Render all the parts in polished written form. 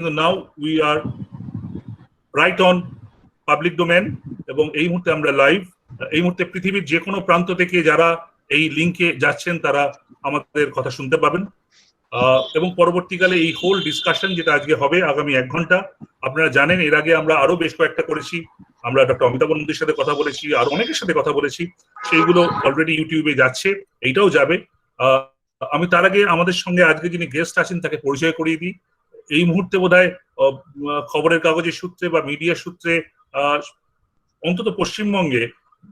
কিন্তু now we are right on public domain এবং এই মুহূর্তে আমরা লাইভ। এই মুহূর্তে পৃথিবীর যে কোনো প্রান্ত থেকে যারা এই লিঙ্কে যাচ্ছেন তারা আমাদের কথা শুনতে পাবেন এবং পরবর্তীকালে এই হোল ডিসকাশন যেটা আজকে হবে আগামী 1 ঘন্টা, আপনারা জানেন এর আগে আমরা আরো বেশ কয়েকটা করেছি। আমরা ডক্টর অমিতাভ নন্দীর সাথে কথা বলেছি, আর অনেকের সাথে কথা বলেছি, সেইগুলো অলরেডি ইউটিউবে যাচ্ছে, এইটাও যাবে। আমি তার আগে আমাদের সঙ্গে আজকে যিনি গেস্ট আছেন তাকে পরিচয় করিয়ে দিই। এই মুহূর্তে বোধহয় খবরের কাগজের সূত্রে বা মিডিয়ার সূত্রে অন্তত পশ্চিমবঙ্গে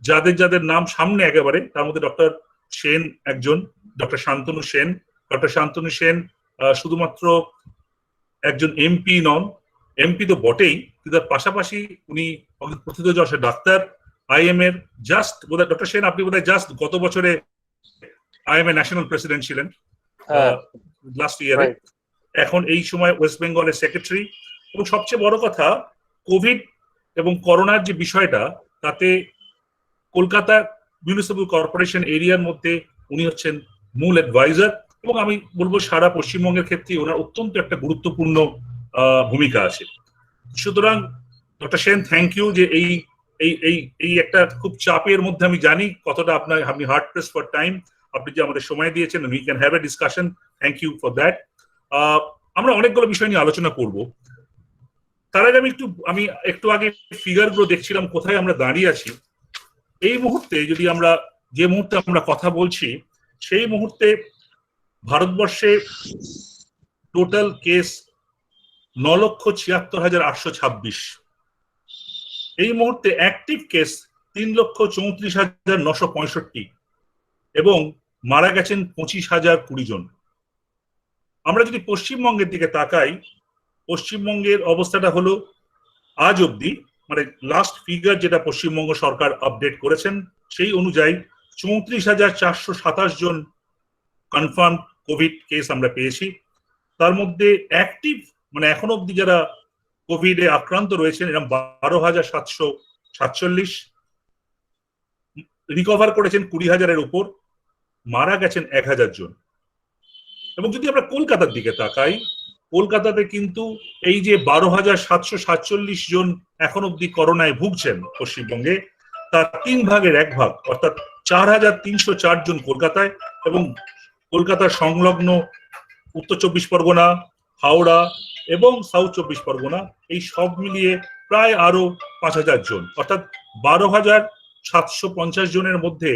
যাদের যাদের নাম সামনে একেবারে, তার মধ্যে ডক্টর সেন একজন, ডক্টর শান্তনু সেন। ডক্টর শান্তনু সেন শুধুমাত্র একজন এমপি নন, এমপি তো বটেই, কিন্তু তার পাশাপাশি উনি প্রথিতযশা ডাক্তার। আইএম এর জাস্ট বোধহয় ডক্টর সেন আপনি বোধহয় জাস্ট গত বছরে আইএম এ ন্যাশনাল প্রেসিডেন্ট ছিলেন লাস্ট ইয়ারে। এখন এই সময় ওয়েস্ট বেঙ্গলের সেক্রেটারি। এবং সবচেয়ে বড় কথা, কোভিড এবং করোনার যে বিষয়টা, তাতে কলকাতা মিউনিসিপ্যাল কর্পোরেশন এরিয়ার মধ্যে উনি হচ্ছেন মূল অ্যাডভাইজার, এবং আমি বলবো সারা পশ্চিমবঙ্গের ক্ষেত্রে ওনার অত্যন্ত একটা গুরুত্বপূর্ণ ভূমিকা আছে। সুতরাং ডক্টর সেন, থ্যাংক ইউ যে এই এই এই এই একটা খুব চাপের মধ্যে, আমি জানি কতটা আপনি হার্ড প্রেস ফর টাইম, আপনি যে আমাদের সময় দিয়েছেন, we can have a discussion, thank you for that. আমরা অনেকগুলো বিষয় নিয়ে আলোচনা করব। তার আগে আমি একটু আগে ফিগার গুলো দেখছিলাম কোথায় আমরা দাঁড়িয়ে আছি। এই মুহূর্তে যদি আমরা যে মুহূর্তে আমরা কথা বলছি, সেই মুহূর্তে ভারতবর্ষে টোটাল কেস 9,76,826। এই মুহূর্তে অ্যাক্টিভ কেস 3,34,965 এবং মারা গেছেন 25,020 জন। আমরা যদি পশ্চিমবঙ্গের দিকে তাকাই, পশ্চিমবঙ্গের অবস্থাটা হলো আজ অব্দি, মানে লাস্ট ফিগার যেটা পশ্চিমবঙ্গ সরকার আপডেট করেছেন সেই অনুযায়ী 34,427 জন কনফার্ম কোভিড কেস আমরা পেয়েছি। তার মধ্যে অ্যাক্টিভ মানে এখন অব্দি যারা কোভিডে আক্রান্ত রয়েছেন এরকম 12,747, রিকভার করেছেন 20,000-এর উপর, মারা গেছেন 1,000 জন। এবং যদি আমরা কলকাতার দিকে তাকাই, কলকাতাতে কিন্তু এই যে 12,747 জন এখন অব্দি করোনায় ভুগছেন পশ্চিমবঙ্গে, তার 3 ভাগের 1 ভাগ অর্থাৎ 4,304 জন কলকাতায়, এবং কলকাতার সংলগ্ন উত্তর 24 পরগনা, হাওড়া এবং সাউথ 24 পরগনা, এই সব মিলিয়ে প্রায় আরো 5,000 জন, অর্থাৎ 12,750 জনের মধ্যে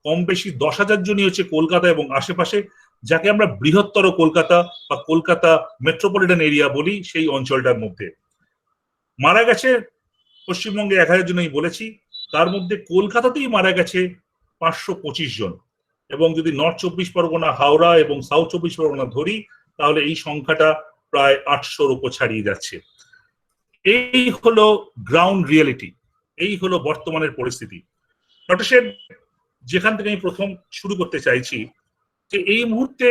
কম বেশি 10,000 জনই হচ্ছে কলকাতা এবং আশেপাশে, যাকে আমরা বৃহত্তর কলকাতা বা কলকাতা মেট্রোপলিটন এরিয়া বলি, সেই অঞ্চলটার মধ্যে। মারা গেছে পশ্চিমবঙ্গে 1,000 জনই বলেছি, তার মধ্যে কলকাতাতেই মারা গেছে 525 জন, এবং যদি নর্থ 24 পরগনা, হাওড়া এবং সাউথ 24 পরগনা ধরি, তাহলে এই সংখ্যাটা প্রায় 800-র উপর ছাড়িয়ে যাচ্ছে। এই হলো গ্রাউন্ড রিয়েলিটি, এই হলো বর্তমানের পরিস্থিতি। ডক্টর সেন, যেখান থেকে আমি প্রথম শুরু করতে চাইছি, যে এই মুহূর্তে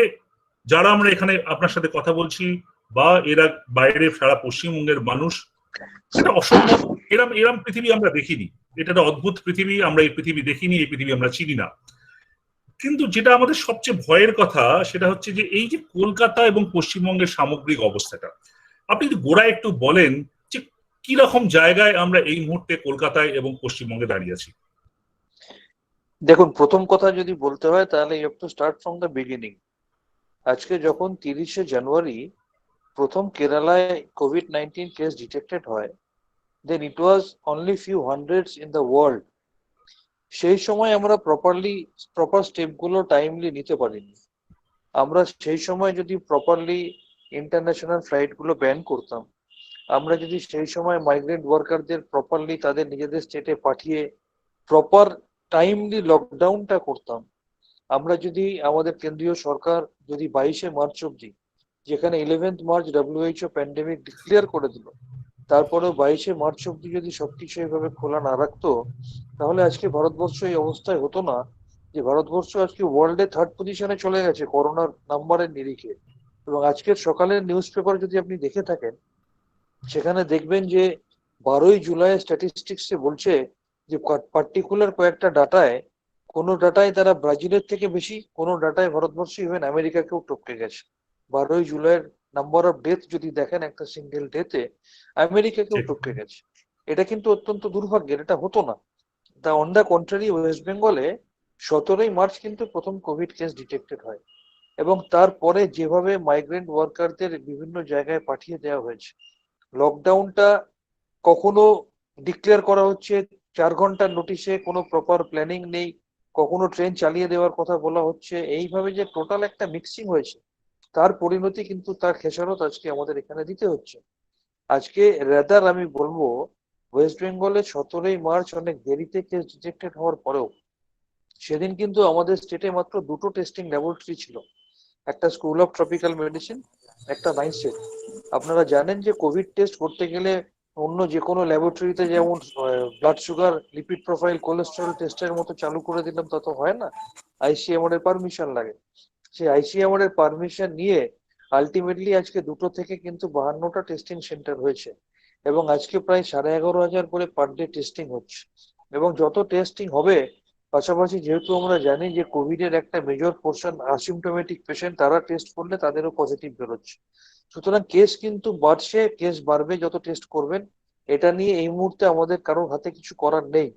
যারা আমরা এখানে আপনার সাথে কথা বলছি বা এরা বাইরে সারা পশ্চিমবঙ্গের মানুষ, এটা অসম্ভব, এরম পৃথিবী আমরা দেখিনি, এটা একটা অদ্ভুত পৃথিবী, আমরা এই পৃথিবী দেখিনি, এই পৃথিবী আমরা চিনি না। কিন্তু যেটা আমাদের সবচেয়ে ভয়ের কথা সেটা হচ্ছে যে এই যে কলকাতা এবং পশ্চিমবঙ্গের সামগ্রিক অবস্থাটা, আপনি যদি গোড়ায় একটু বলেন যে কি রকম জায়গায় আমরা এই মুহূর্তে কলকাতায় এবং পশ্চিমবঙ্গে দাঁড়িয়ে আছি। দেখুন, প্রথম কথা যদি বলতে হয় তাহলে you have to start from the beginning. আজকে যখন 30শে জানুয়ারি প্রথম কেরালায় COVID-19 কেস ডিটেক্টেড হয়, then it was only few hundreds in the world. সেই সময় আমরা প্রপার স্টেপগুলো টাইমলি নিতে পারিনি। আমরা সেই সময় যদি প্রপারলি ইন্টারন্যাশনাল ফ্লাইটগুলো ব্যান করতাম, আমরা যদি সেই সময় মাইগ্রেন্ট ওয়ার্কারদের প্রপারলি তাদের নিজেদের স্টেটে পাঠিয়ে প্রপার টাইমলি লকডাউনটা করতাম, আমরা যদি আমাদের কেন্দ্রীয় সরকার যদি 22শে মার্চ অব্দি, যেখানে 11th March WHO pandemic declare করে দিল, তারপরেও 22শে মার্চ অব্দি যদি সবকিছু এইভাবে খোলা না রাখতো, তাহলে আজকে ভারতবর্ষ এই অবস্থায় হতো না। যে ভারতবর্ষ আজকে ওয়ার্ল্ডে 3rd পজিশনে চলে গেছে করোনার নাম্বারের নিরিখে। এবং আজকের সকালের নিউজ পেপার যদি আপনি দেখে থাকেন, সেখানে দেখবেন যে 12ই জুলাই স্ট্যাটিস্টিক্সে বলছে যে পার্টিকুলার কয়েকটা ডাটায়, কোনো ডাটায় তারা ব্রাজিলের থেকে বেশি, কোনো ডাটায় ভারতবর্ষ ইভেন আমেরিকাকেও টপকে গেছে। 12ই জুলাইয়ের নাম্বার অফ ডেথ যদি দেখেন একটা সিঙ্গেল ডেতে আমেরিকাকেও ঠিক। টপকে গেছে। এটা কিন্তু অত্যন্ত দুর্ভাগ্যের, এটা হতো না। তা অন দ্য কন্ট্রারি ওয়েস্ট বেঙ্গলে 17ই মার্চ কিন্তু প্রথম কোভিড কেস ডিটেক্টেড হয়, এবং তারপরে যেভাবে মাইগ্রেন্ট ওয়ার্কারদের বিভিন্ন জায়গায় পাঠিয়ে দেওয়া হয়েছে, লকডাউনটা কখনো ডিক্লেয়ার করা হচ্ছে 4 ঘন্টার নোটিশে, কোনো প্রপার প্ল্যানিং নেই, কখনো ট্রেন চালিয়ে দেওয়ার কথা বলা হচ্ছে, এইভাবে যে টোটাল একটা মিক্সিং হয়েছে, তার পরিণতি কিন্তু তার খেসারত আজকে আমাদের এখানে দিতে হচ্ছে। আজকে রেদার আমি বলবো ওয়েস্ট বেঙ্গলে 17ই মার্চ অনেক দেরিতে কেস ডিটেক্টেড হওয়ার পরেও সেদিন কিন্তু আমাদের স্টেটে মাত্র 2টো টেস্টিং ল্যাবরেটরি ছিল, একটা স্কুল অফ ট্রপিক্যাল মেডিসিন, একটা নাইসেট। আপনারা জানেন যে কোভিড টেস্ট করতে গেলে অন্য যে কোনো ল্যাবরেটরিতে যেমন blood sugar, lipid profile, cholesterol টেস্টের মতো চালু করে দিলাম তা তো হয় না, আইসিএমআর এর পারমিশন লাগে। সেই আইসিএমআর এর পারমিশন নিয়ে আলটিমেটলি আজকে 2টো থেকে কিন্তু 52টা টেস্টিং সেন্টার হয়েছে, এবং আজকে প্রায় 11,500 করে পার ডে টেস্টিং হচ্ছে। এবং যত টেস্টিং হবে, পাশাপাশি যেহেতু আমরা জানি যে কোভিড এর একটা মেজর পোর্শন অ্যাসিম্পটোমেটিক পেশেন্ট, তারা টেস্ট করলে তাদেরও পজিটিভ বেরোচ্ছে। সুতরাং কেস কিন্তু বাড়ছে, কেস বাড়বে যত টেস্ট করবেন। এটা নিয়ে এই মুহূর্তে আমাদের কারোর হাতে কিছু করার নেই।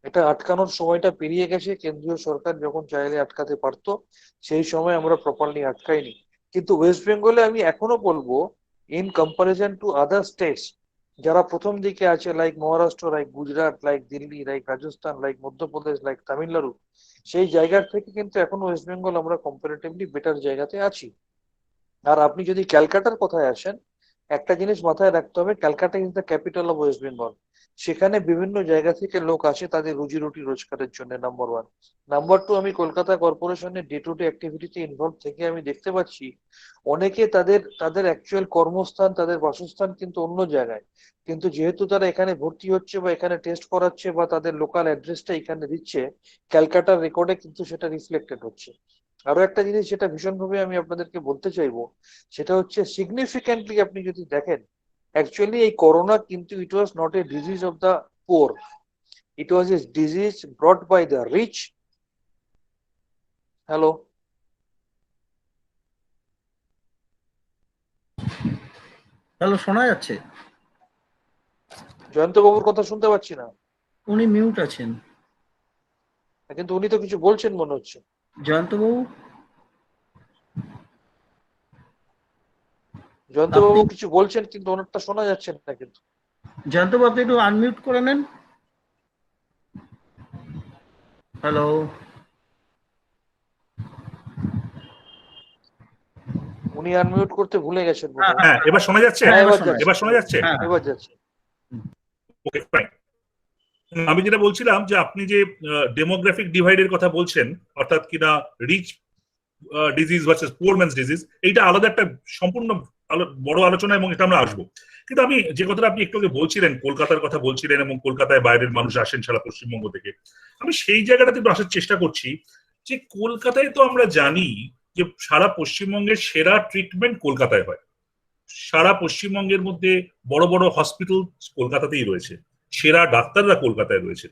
এটা আটকানোর সময়টা পেরিয়ে গেছে, কেন্দ্রীয় সরকার যখন চাইলে আটকাতে পারতো, সেই সময় আমরা প্রপারলি আটকাইনি। কিন্তু ওয়েস্ট বেঙ্গলে আমি এখনো বলবো, in comparison to other states যারা প্রথম দিকে আছে, like Maharashtra, like Gujarat, like Delhi, like Rajasthan, like Madhya Pradesh, like Tamil Nadu, সেই জায়গার থেকে কিন্তু এখন ওয়েস্ট বেঙ্গল আমরা কম্পারেটিভলি বেটার জায়গাতে আছি। আর আপনি যদি ক্যালকাটার কথায় আসেন, একটা জিনিস মাথায় রাখতে হবে, Calcutta is the capital of West Bengal. সেখানে বিভিন্ন জায়গা থেকে লোক আসে তাদের রুজি রুটি রোজগারের জন্য, নাম্বার ওয়ান। নাম্বার টু, আমি কলকাতা কর্পোরেশনের ডে টু ডে অ্যাক্টিভিটিতে ইনভলভ থেকে আমি দেখতে পাচ্ছি অনেকে তাদের তাদের অ্যাকচুয়াল কর্মস্থান, তাদের বাসস্থান কিন্তু অন্য জায়গায়, কিন্তু যেহেতু তারা এখানে ভর্তি হচ্ছে বা এখানে টেস্ট করাচ্ছে বা তাদের লোকাল অ্যাড্রেসটা এখানে দিচ্ছে, ক্যালকাটার রেকর্ডে কিন্তু সেটা রিফ্লেক্টেড হচ্ছে। আরো একটা জিনিস যেটা ভীষণভাবে আমি আপনাদেরকে বলতে চাইবো, সেটা হচ্ছে সিগনিফিক্যান্টলি আপনি যদি দেখেন, অ্যাকচুয়ালি এই করোনা কিন্তু it was not a disease of the poor, it was a disease brought by the rich. Hello, hello, শোনা যাচ্ছে? জয়ন্ত বাবুর কথা শুনতে পাচ্ছি না, উনি মিউট আছেন। কিন্তু উনি তো কিছু বলছেন মনে হচ্ছে। জয়ন্তবাবু, জয়ন্ত আপনি বাবু কিছু বলছেন কিন্তু ওনারটা শোনা যাচ্ছে না কিন্তু। জয়ন্তবাবু আপনি একটু আনমিউট করে নেন। হ্যালো, উনি আনমিউট করতে ভুলে গেছেন বোধ হ্যাঁ হয়। হ্যাঁ, এবার শোনা যাচ্ছে? হ্যাঁ, এবার শোনা যাচ্ছে, এবার শোনা যাচ্ছে? হ্যাঁ, এবার যাচ্ছে। ওকে, ফাইন। আমি যেটা বলছিলাম যে আপনি যে ডেমোগ্রাফিক ডিভাইডের কথা বলছেন, অর্থাৎ কিনা rich disease versus poor man's disease, এইটা আলাদা একটা সম্পূর্ণ বড় আলোচনা, এবং এটা আমরা আসবো। কিন্তু আমি যে কথাটা আপনি একটু আগে বলছিলেন, কলকাতার কথা বলছিলেন, এবং কলকাতায় বাইরের মানুষ আসেন সারা পশ্চিমবঙ্গ থেকে, আমি সেই জায়গাটাতে একটু আসার চেষ্টা করছি। যে কলকাতায় তো আমরা জানি যে সারা পশ্চিমবঙ্গের সেরা ট্রিটমেন্ট কলকাতায় হয়। সারা পশ্চিমবঙ্গের মধ্যে বড় বড় হসপিটাল কলকাতাতেই রয়েছে, সেরা ডাক্তাররা কলকাতায় রয়েছে।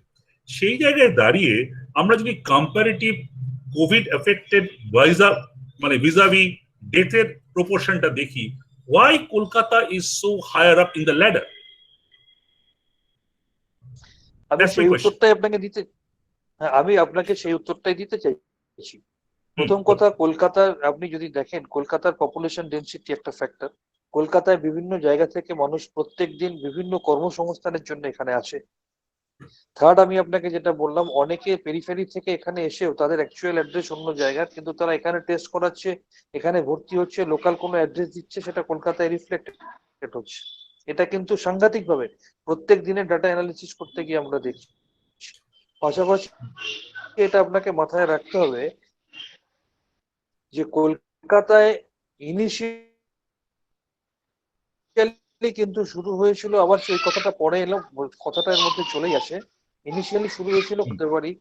সেই জায়গায় দাঁড়িয়ে আমরা যদি কম্পারেটিভ কোভিড এফেক্টেড ভিজাভি ডেথের প্রপোর্শনটা দেখি, why Kolkata is so higher up in the ladder? আমি সেই উত্তরটাই আপনাকে দিতে, হ্যাঁ, আমি আপনাকে সেই উত্তরটাই দিতে চাইছি। প্রথম কথা, কলকাতার আপনি যদি দেখেন, কলকাতার পপুলেশন ডেনসিটি একটা ফ্যাক্টর। কলকাতায় বিভিন্ন জায়গা থেকে মানুষ প্রত্যেক দিন বিভিন্ন কর্মসংস্থানের জন্য এখানে আসে। থার্ড, আমি আপনাকে যেটা বললাম, অনেকে পেরিফেরি থেকে এখানে এসেও তাদের অ্যাকচুয়াল অ্যাড্রেস অন্য জায়গার, কিন্তু তারা এখানে টেস্ট করাচ্ছে, এখানে ভর্তি হচ্ছে, লোকাল কোনো অ্যাড্রেস দিচ্ছে, সেটা কলকাতায় রিফ্লেক্টেড হচ্ছে। এটা কিন্তু সাংঘাতিক ভাবে প্রত্যেক দিনের ডাটা অ্যানালিসিস করতে গিয়ে আমরা দেখছি। পাশাপাশি এটা আপনাকে মাথায় রাখতে হবে যে কলকাতায় ইনিশিয়ালি কিন্তু শুরু হয়েছিল, আবার সেই কথাটা পরে এলো, কথাটার মধ্যে চলেই আসে। ইনিশিয়ালি শুরু হয়েছিল ফেব্রুয়ারি।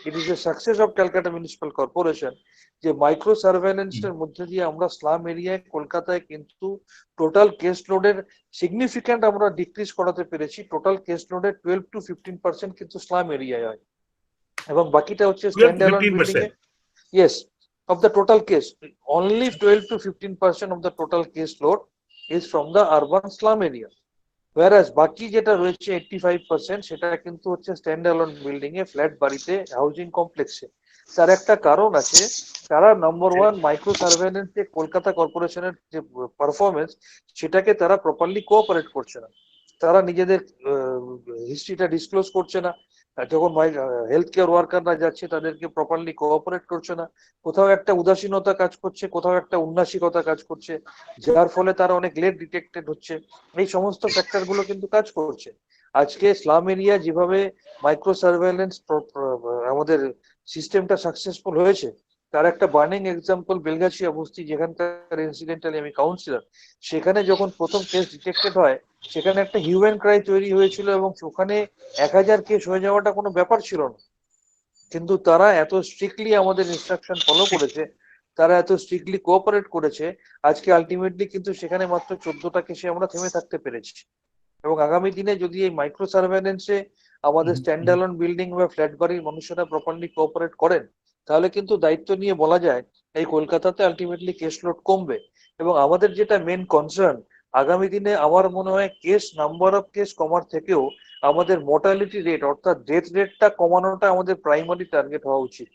It is a success of Calcutta municipal corporation, যে মাইক্রো সার্ভেলেন্সের মধ্যে দিয়ে আমরা স্লাম এরিয়ায় কলকাতায় কিন্তু টোটাল কেস লোডের সিগনিফিক্যান্ট আমরা ডিক্রিজ করাতে পেরেছি। টোটাল কেস লোডের 12 to 15% কিন্তু স্লাম এরিয়ায় হয়, এবং বাকিটা হচ্ছে stand alone building A. Yes, of the total case, only 12 to 15% of the total case load is from the urban slum area. Whereas বাকি যেটা রয়েছে 85% সেটা কিন্তু হচ্ছে স্ট্যান্ড অ্যালোন বিল্ডিং এ, ফ্ল্যাট বাড়িতে, হাউজিং কমপ্লেক্সে। তার একটা কারণ আছে, তারা নম্বর ওয়ান মাইক্রো সার্ভেলেন্স যে কলকাতা কর্পোরেশনের যে পারফরমেন্স, সেটাকে তারা প্রপারলি কোঅপারেট করছে না। তারা নিজেদের হিস্ট্রিটা ডিসক্লোজ করছে না। যখন হেলথ কেয়ার ওয়ার্কাররা যাচ্ছে তাদেরকে প্রপারলি কোঅপারেট করছে না। কোথাও একটা উদাসীনতা কাজ করছে, কোথাও একটা উন্নাসিকতা কাজ করছে, যার ফলে তারা অনেক লেট ডিটেক্টেড হচ্ছে। এই সমস্ত ফ্যাক্টর গুলো কিন্তু কাজ করছে। আজকে স্লাম এরিয়া যেভাবে মাইক্রো সার্ভেলেন্স আমাদের সিস্টেমটা সাকসেসফুল হয়েছে, তার একটা বার্নিং এক্সাম্পল বেলগাছিয়া বস্তি, যেখানকার ইনসিডেন্টালি আমি কাউন্সিলর। সেখানে যখন প্রথম কেস ডিটেক্টেড হয়, সেখানে একটা হিউম্যান ক্রাই তৈরি হয়েছিল এবং ওখানে 1000 কেস হয়ে যাওয়াটা কোনো ব্যাপার ছিল না। কিন্তু তারা এত স্ট্রিক্টলি আমাদের ইনস্ট্রাকশন ফলো করেছে, তারা এত স্ট্রিক্টলি কোঅপারেট করেছে, আজকে আলটিমেটলি কিন্তু সেখানে মাত্র 14টা কেসে আমরা থেমে থাকতে পেরেছি। এবং আগামী দিনে যদি এই মাইক্রো সার্ভেলেন্সে আমাদের স্ট্যান্ড অ্যালোন বিল্ডিং বা ফ্ল্যাট বাড়ির মানুষেরা প্রপারলি কোঅপারেট করেন, তাহলে কিন্তু দায়িত্ব নিয়ে বলা যায় এই কলকাতাতে আলটিমেটলি কেস লোড কমবে। এবং আমাদের যেটা মেন কনসার্ন, আগামী দিনে আমার মনে হয় কেস নাম্বার অফ কেস কমার থেকেও আমাদের মর্টালিটি রেট অর্থাৎ ডেথ রেটটা কমানোটা আমাদের প্রাইমারি টার্গেট হওয়া উচিত।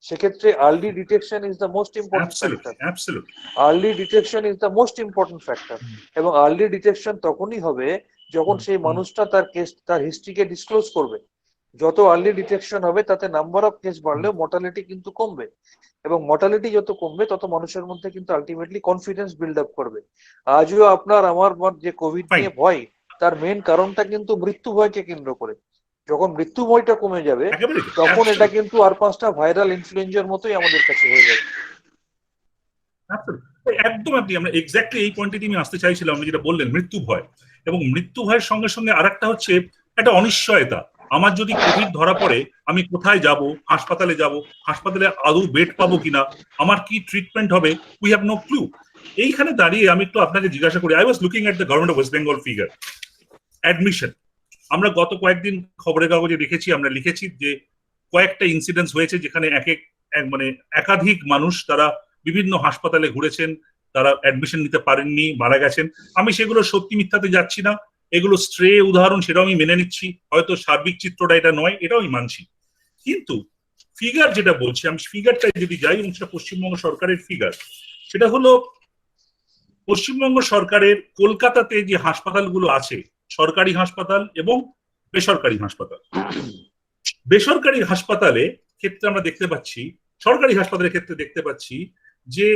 সেক্ষেত্রে early detection is the most important factor. Early detection is the most important factor. এবং আর্লি ডিটেকশন তখনই হবে যখন সেই মানুষটা তার হিস্ট্রিকে ডিসক্লোজ করবে। যত আর্লি ডিটেকশন হবে তাতে নাম্বার অফ কেস বাড়লেও মর্টালিটি কিন্তু কমবে। এবং মর্টালিটি যত কমবে তত মানুষের মধ্যে কিন্তু আলটিমেটলি কনফিডেন্স বিল্ড আপ করবে। আজও আপনার আমার যে কোভিড নিয়ে ভয়, তার মেন কারণটা কিন্তু মৃত্যু ভয়কে কেন্দ্র করে। যখন মৃত্যু ভয়টা কমে যাবে, তখন এটা কিন্তু আর 5টা ভাইরাল ইনফ্লুয়েঞ্জার মতোই আমাদের কাছে হয়ে যাবে। একদম আমরা এক্স্যাক্টলি এই পয়েন্টে আমি আসতে চাইছিলাম। আপনি যেটা বললেন মৃত্যু ভয়, এবং মৃত্যু ভয়ের সঙ্গে সঙ্গে আরেকটা হচ্ছে একটা অনিশ্চয়তা। আমার যদি কোভিড ধরা পড়ে আমি কোথায় যাব, হাসপাতালে যাব, হাসপাতালে আদৌ বেড পাবো কিনা, আমার কি ট্রিটমেন্ট হবে, উই হ্যাভ নো ক্লু। এইখানে দাঁড়িয়ে আমি একটু আপনাকে জিজ্ঞাসা করি, I was looking at the government of West Bengal figure admission. আমরা গত কয়েকদিন খবরের কাগজে দেখেছি, আমরা লিখেছি যে কয়েকটা ইনসিডেন্স হয়েছে যেখানে মানে একাধিক মানুষ তারা বিভিন্ন হাসপাতালে ঘুরেছেন, তারা অ্যাডমিশন নিতে পারেননি, মারা গেছেন। আমি সেগুলো সত্যি মিথ্যাতে যাচ্ছি না, এগুলো স্ট্রে উদাহরণ, সেটাও আমি মেনে নিচ্ছি। হয়তো সার্বিক চিত্রটা এটা নয়, এটাও আমি মানছি। কিন্তু ফিগার যেটা বলছি, আমি ফিগারটাই যদি যাই, এবং সেটা পশ্চিমবঙ্গ সরকারের ফিগার, সেটা হলো পশ্চিমবঙ্গ সরকারের কলকাতাতে যে হাসপাতালগুলো আছে, সরকারি হাসপাতাল এবং বেসরকারি হাসপাতাল, বেসরকারি হাসপাতালে ক্ষেত্রে আমরা দেখতে পাচ্ছি, সরকারি হাসপাতালের ক্ষেত্রে দেখতে পাচ্ছি যে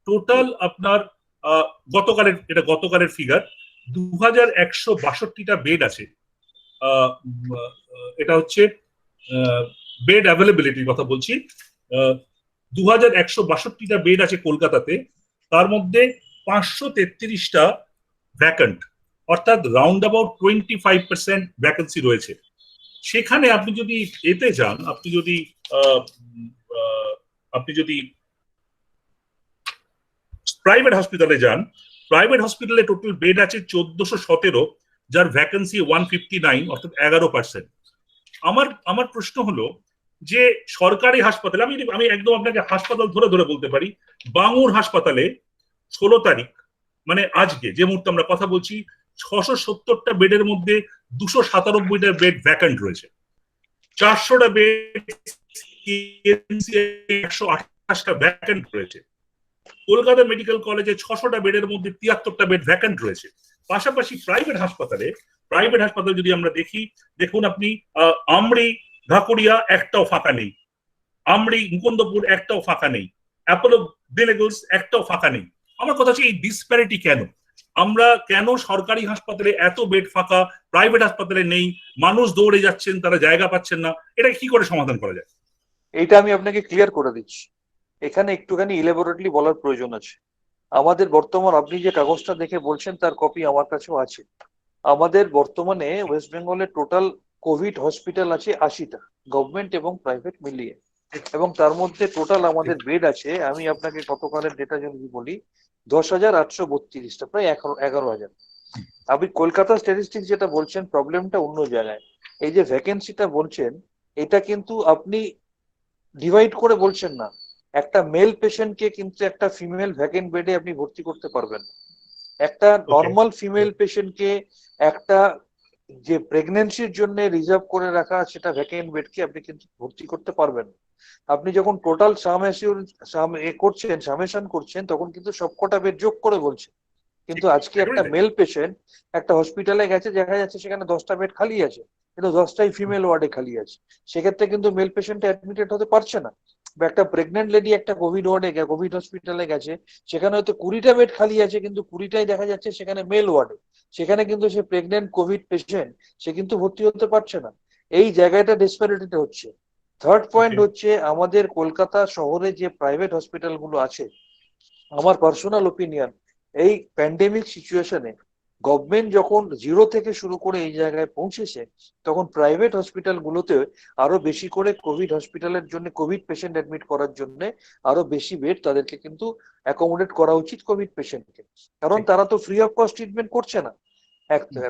টোটাল আপনার গতকালের ফিগার 2162টা বেড আছে। এটা হচ্ছে বেড অ্যাভেলেবিলিটির কথা বলছি। 2162টা বেড আছে কলকাতাতে, তার মধ্যে 533টা ভ্যাকান্ট, অর্থাৎ রাউন্ড অ্যাবাউট 25% ভ্যাকেন্সি রয়েছে। সেখানে আপনি যদি এতে যান, আপনি যদি প্রাইভেট হসপিটালে যান, প্রাইভেট হসপিটালে টোটাল বেড আছে 1417, যার ভ্যাকেন্সি 159, অর্থাৎ 11%। আমার প্রশ্ন হলো যে সরকারি হাসপাতালে, আমি একদম আপনাকে হাসপাতাল ধরে ধরে বলতে পারি, বাঙুর হাসপাতালে 16 তারিখ, মানে আজকে যে মুহূর্তে আমরা কথা বলছি, 670টা বেডের মধ্যে 297টা বেড ভ্যাকান্ট রয়েছে। 400টা বেড, 128টা ভ্যাকান্ট রয়েছে। কলকাতা মেডিকেল কলেজে 600টা বেডের মধ্যে 73টা বেড ভ্যাকান্ট রয়েছে। পাশাপাশি প্রাইভেট হাসপাতাল যদি আমরা দেখি, দেখুন আপনি আমরি ঢাকুরিয়া একটাও ফাঁকা নেই, আমরি মুকুন্দপুর একটাও ফাঁকা নেই, অ্যাপোলো বেলেগলস একটাও ফাঁকা নেই। আমার কথা হচ্ছে এই ডিসপ্যারিটি কেন? আমরা কেন সরকারি হাসপাতালে এত বেড ফাঁকা, প্রাইভেট হাসপাতালে নেই, মানুষ দৌড়ে যাচ্ছেন, তারা জায়গা পাচ্ছেন না, এটা কি করে সমাধান করা যায়? এইটা আমি আপনাকে ক্লিয়ার করে দিচ্ছি। এখানে একটুখানি ইলেবোরেটলি বলার প্রয়োজন আছে। আমাদের বর্তমান, আপনি যে কাগজটা দেখে বলছেন তার কপি আমার কাছেও আছে। আমাদের বর্তমানে ওয়েস্ট বেঙ্গলের টোটাল কোভিড হসপিটাল আছে 80টা, গভর্নমেন্ট এবং প্রাইভেট মিলিয়ে। এবং তার মধ্যে টোটাল আমাদের বেড আছে, আমি আপনাকে গতকালের ডেটা যদি বলি, 10,832টা, প্রায় 11,000। আপনি কলকাতা স্ট্যাটিস্টিক্স যেটা বলছেন, প্রবলেমটা অন্য জায়গায়। এই যে ভ্যাকেন্সিটা বলছেন, এটা কিন্তু আপনি ডিভাইড করে বলছেন না। একটা মেল পেশেন্টকে কিন্তু একটা ফিমেল ভ্যাকেন্ট বেডে আপনি ভর্তি করতে পারবেন। একটা নর্মাল ফিমেল পেশেন্টকে একটা যে প্রেগনেন্সির জন্য রিজার্ভ করে রাখা সেটা ভ্যাকেন্ট বেডকে আপনি কিন্তু ভর্তি করতে পারবেন না। আপনি যখন টোটাল সামেশন করছেন তখন কিন্তু সবকটা বেড যোগ করে বলছেন। কিন্তু আজকে একটা মেল পেশেন্ট একটা হসপিটালে গেছে, দেখা যাচ্ছে সেখানে 10টা বেড খালি আছে, কিন্তু 10টাই ফিমেল ওয়ার্ডে খালি আছে। সেক্ষেত্রে কিন্তু মেল পেশেন্ট অ্যাডমিটেড হতে পারছে না। বা একটা প্রেগনেন্ট লেডি একটা কোভিড ওয়ার্ডে কোভিড হসপিটালে গেছে, সেখানে হয়তো 20টা বেড খালি আছে, কিন্তু 20টাই দেখা যাচ্ছে সেখানে মেল ওয়ার্ডে। সেখানে কিন্তু সে প্রেগনেন্ট কোভিড পেশেন্ট, সে কিন্তু ভর্তি হতে পারছে না। এই জায়গাটা ডিসপ্যারিটিটা হচ্ছে। থার্ড পয়েন্ট হচ্ছে আমাদের কলকাতা শহরে যে প্রাইভেট হসপিটাল গুলো আছে, আমার পার্সোনাল ওপিনিয়ন, এই প্যান্ডেমিক সিচুয়েশনে গভর্নমেন্ট যখন 0 থেকে শুরু করে এই জায়গায় পৌঁছেছে, তখন প্রাইভেট হসপিটাল গুলোতে আরো বেশি করে কোভিড হসপিটালের জন্য, কোভিড পেশেন্ট অ্যাডমিট করার জন্য আরো বেশি বেড তাদেরকে কিন্তু অ্যাকোমোডেট করা উচিত কোভিড পেশেন্টকে। কারণ তারা তো ফ্রি অফ কস্ট ট্রিটমেন্ট করছে না।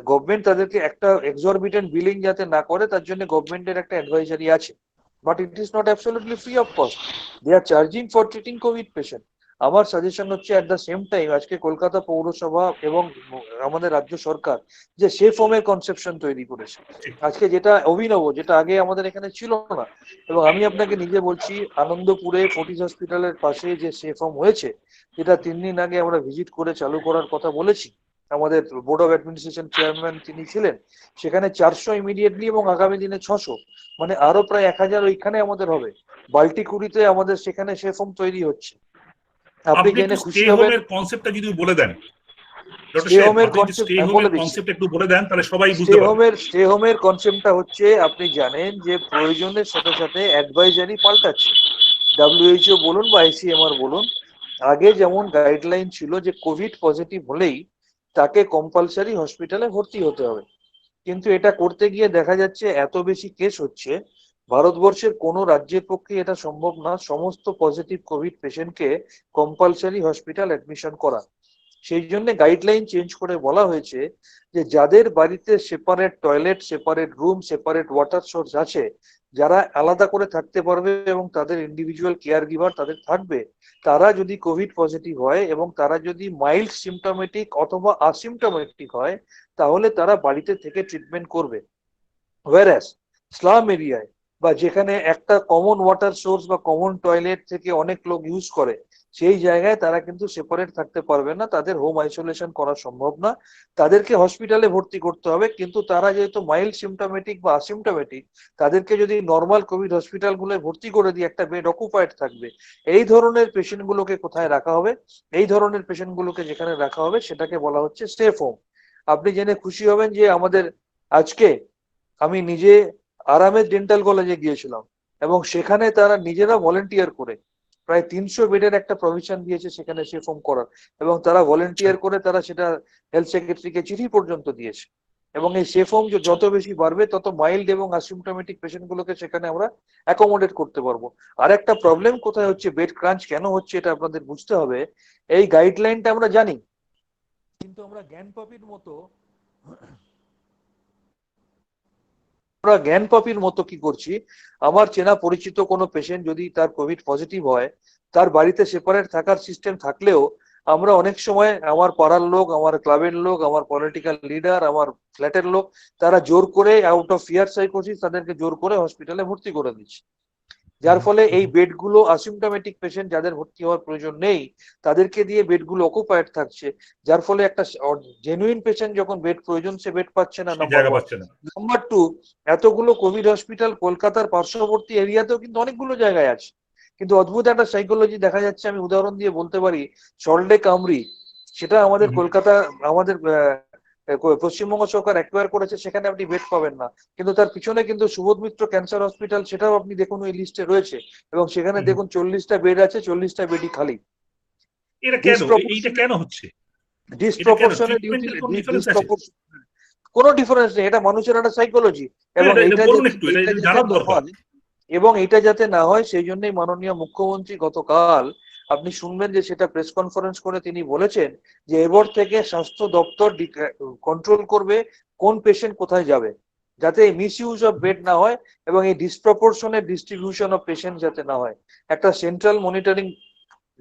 গভর্নমেন্ট তাদেরকে একটা এক্সরবিটেন্ট বিলিং যাতে না করে তার জন্য গভর্নমেন্টের একটা অ্যাডভাইজারি আছে, but it is not absolutely free of cost. They are charging for treating Covid patient. আমার সাজেশন হচ্ছে অ্যাট দ্য সেম টাইম আজকে কলকাতা পৌরসভা এবং আমাদের রাজ্য সরকার যে সেফ হোমের কনসেপশন তৈরি করেছে আজকে, যেটা অভিনব, যেটা আগে আমাদের এখানে ছিল না। এবং আমি আপনাকে নিজে বলছি, আনন্দপুরে ফোর্টিস হসপিটালের পাশে যে সেফ হোম হয়েছে, যেটা 3 দিন আগে আমরা ভিজিট করে চালু করার কথা বলেছি, আমাদের বোর্ড অফ অ্যাডমিনিস্ট্রেশন চেয়ারম্যান তিনি ছিলেন, সেখানে 400 ইমিডিয়েটলি এবং আগামী দিনে 600, মানে আরো প্রায় 1000 ওইখানে আমাদের হবে। বাল্টিকুড়িতে আমাদের সেখানে সেফ হোম তৈরি হচ্ছে। আপনি জেনে খুশি হবেন। কনসেপ্টটা যদি বলে দেন, স্টে হোমের কনসেপ্ট একটু বলে দেন, তাহলে সবাই বুঝতে পারবে। স্টে হোমের কনসেপ্টটা হচ্ছে, আপনি জানেন যে প্রয়োজনের সাথে সাথে অ্যাডভাইজারি পাল্টাচ্ছে। WHO বলুন বা ICMR বলুন, আগে যেমন গাইডলাইন ছিল যে কোভিড পজিটিভ হলেই তাকে কম্পালসারি হসপিটালে ভর্তি হতে হবে, কিন্তু এটা করতে গিয়ে দেখা যাচ্ছে এত বেশি কেস হচ্ছে, ভারতবর্ষের কোনো রাজ্যের পক্ষে এটা সম্ভব না সমস্ত পজিটিভ কোভিড পেশেন্টকে কম্পালসারি হসপিটাল অ্যাডমিশন করা। সেই জন্য গাইডলাইন চেঞ্জ করে বলা হয়েছে যে যাদের বাড়িতে separate toilet, separate room, separate water source আছে, যারা আলাদা করে থাকতে পারবে এবং তাদের ইন্ডিভিজুয়াল কেয়ার গিভার তাদের থাকবে, তারা যদি কোভিড পজিটিভ হয় এবং তারা যদি মাইল্ড সিমটোমেটিক অথবা আসিমটোমেটিক হয়, তাহলে তারা বাড়িতে থেকে ট্রিটমেন্ট করবে। ওয়ারাস স্লাম এরিয়ায় বা যেখানে একটা কমন ওয়াটার সোর্স বা কমন টয়লেট থেকে অনেক লোক ইউজ করে, সেই জায়গায় তারা কিন্তু সেপারেট থাকতে পারবে না, তাদের হোম আইসোলেশন করা সম্ভব না, তাদেরকে হসপিটালে ভর্তি করতে হবে। কিন্তু তারা যেহেতু মাইল্ড সিমটোমেটিক বা আসিমটোমেটিক, তাদেরকে যদি নর্মাল কোভিড হসপিটাল গুলোয় ভর্তি করে দিয়ে একটা বেড অকুপাইড থাকবে। এই ধরনের পেশেন্ট গুলোকে কোথায় রাখা হবে? এই ধরনের পেশেন্ট গুলোকে যেখানে রাখা হবে সেটাকে বলা হচ্ছে সেফ হোম। আপনি জেনে খুশি হবেন যে আমাদের আজকে, আমি নিজে আরামের ডেন্টাল কলেজে গিয়েছিলাম এবং সেখানে তারা নিজেরা ভলেন্টিয়ার করে প্রায় 300 বেডের একটা প্রভিশন দিয়েছে সেখানে সেফ হোম করার, এবং তারা ভলেন্টিয়ার করে তারা সেটা হেলথ সেক্রেটারিকে চিঠি পর্যন্ত দিয়েছে। এবং এই সেফ হোম যত বেশি বাড়বে তত মাইল্ড এবং অ্যাসিমটোমেটিক পেশেন্ট গুলোকে সেখানে আমরা অ্যাকোমোডেট করতে পারবো। আর একটা প্রবলেম কোথায় হচ্ছে, বেড ক্রাঞ্চ কেন হচ্ছে এটা আপনাদের বুঝতে হবে। এই গাইডলাইনটা আমরা জানি, কিন্তু আমরা জ্ঞান পাপির মতো কি করছি, আমার চেনা পরিচিত কোনো পেশেন্ট যদি তার কোভিড পজিটিভ হয়, তার বাড়িতে সেপারেট থাকার সিস্টেম থাকলেও আমরা অনেক সময় আমার পাড়ার লোক, আমার ক্লাবের লোক, আমার পলিটিক্যাল লিডার, আমার ফ্ল্যাটের লোক, তারা জোর করে আউট অফ ফিয়ার সাইকোসিস তাদেরকে জোর করে হসপিটালে ভর্তি করে দিচ্ছে। যার ফলে এই বেডগুলো আসিমটোমেটিক পেশেন্ট যাদের ভর্তি হওয়ার প্রয়োজন নেই, তাদেরকে দিয়ে বেডগুলো অকুপাইড থাকছে। যার ফলে একটা জেনুইন পেশেন্ট যখন বেড প্রয়োজন সে বেড পাচ্ছে না। নাম্বার 2, এতগুলো কোভিড হসপিটাল কলকাতার পার্শ্ববর্তী এরিয়াতেও কিন্তু অনেকগুলো জায়গায় আছে, কিন্তু অদ্ভুত একটা সাইকোলজি দেখা যাচ্ছে। আমি উদাহরণ দিয়ে বলতে পারি, সল্টলেক কামরি, সেটা আমাদের কলকাতা, আমাদের পশ্চিমবঙ্গ সরকার অ্যাকোয়ার করেছে, সেখানে আপনি বেড পাবেন না। কিন্তু তার পিছনে কিন্তু সুবোধ মিত্র ক্যান্সার হসপিটাল, সেটাও আপনি দেখুন ওই লিস্টে রয়েছে, এবং সেখানে দেখুন 40টা বেড আছে, 40টা বেডই খালি। এটা কেন হচ্ছে? কোনো ডিফারেন্স নেই, এটা মানুষের একটা সাইকোলজি। এবং এটা যাতে না হয় সেই জন্যই মাননীয় মুখ্যমন্ত্রী গতকাল, আপনি শুনবেন যে সেটা প্রেস কনফারেন্স করে তিনি বলেছেন যে এবার থেকে স্বাস্থ্য দপ্তর কন্ট্রোল করবে কোন পেশেন্ট কোথায় যাবে, যাতে মিস ইউজ অফ বেড না হয় এবং এই ডিসপ্রপোর্শনের ডিস্ট্রিবিউশন অফ পেশেন্ট যাতে না হয়। একটা সেন্ট্রাল মনিটরিং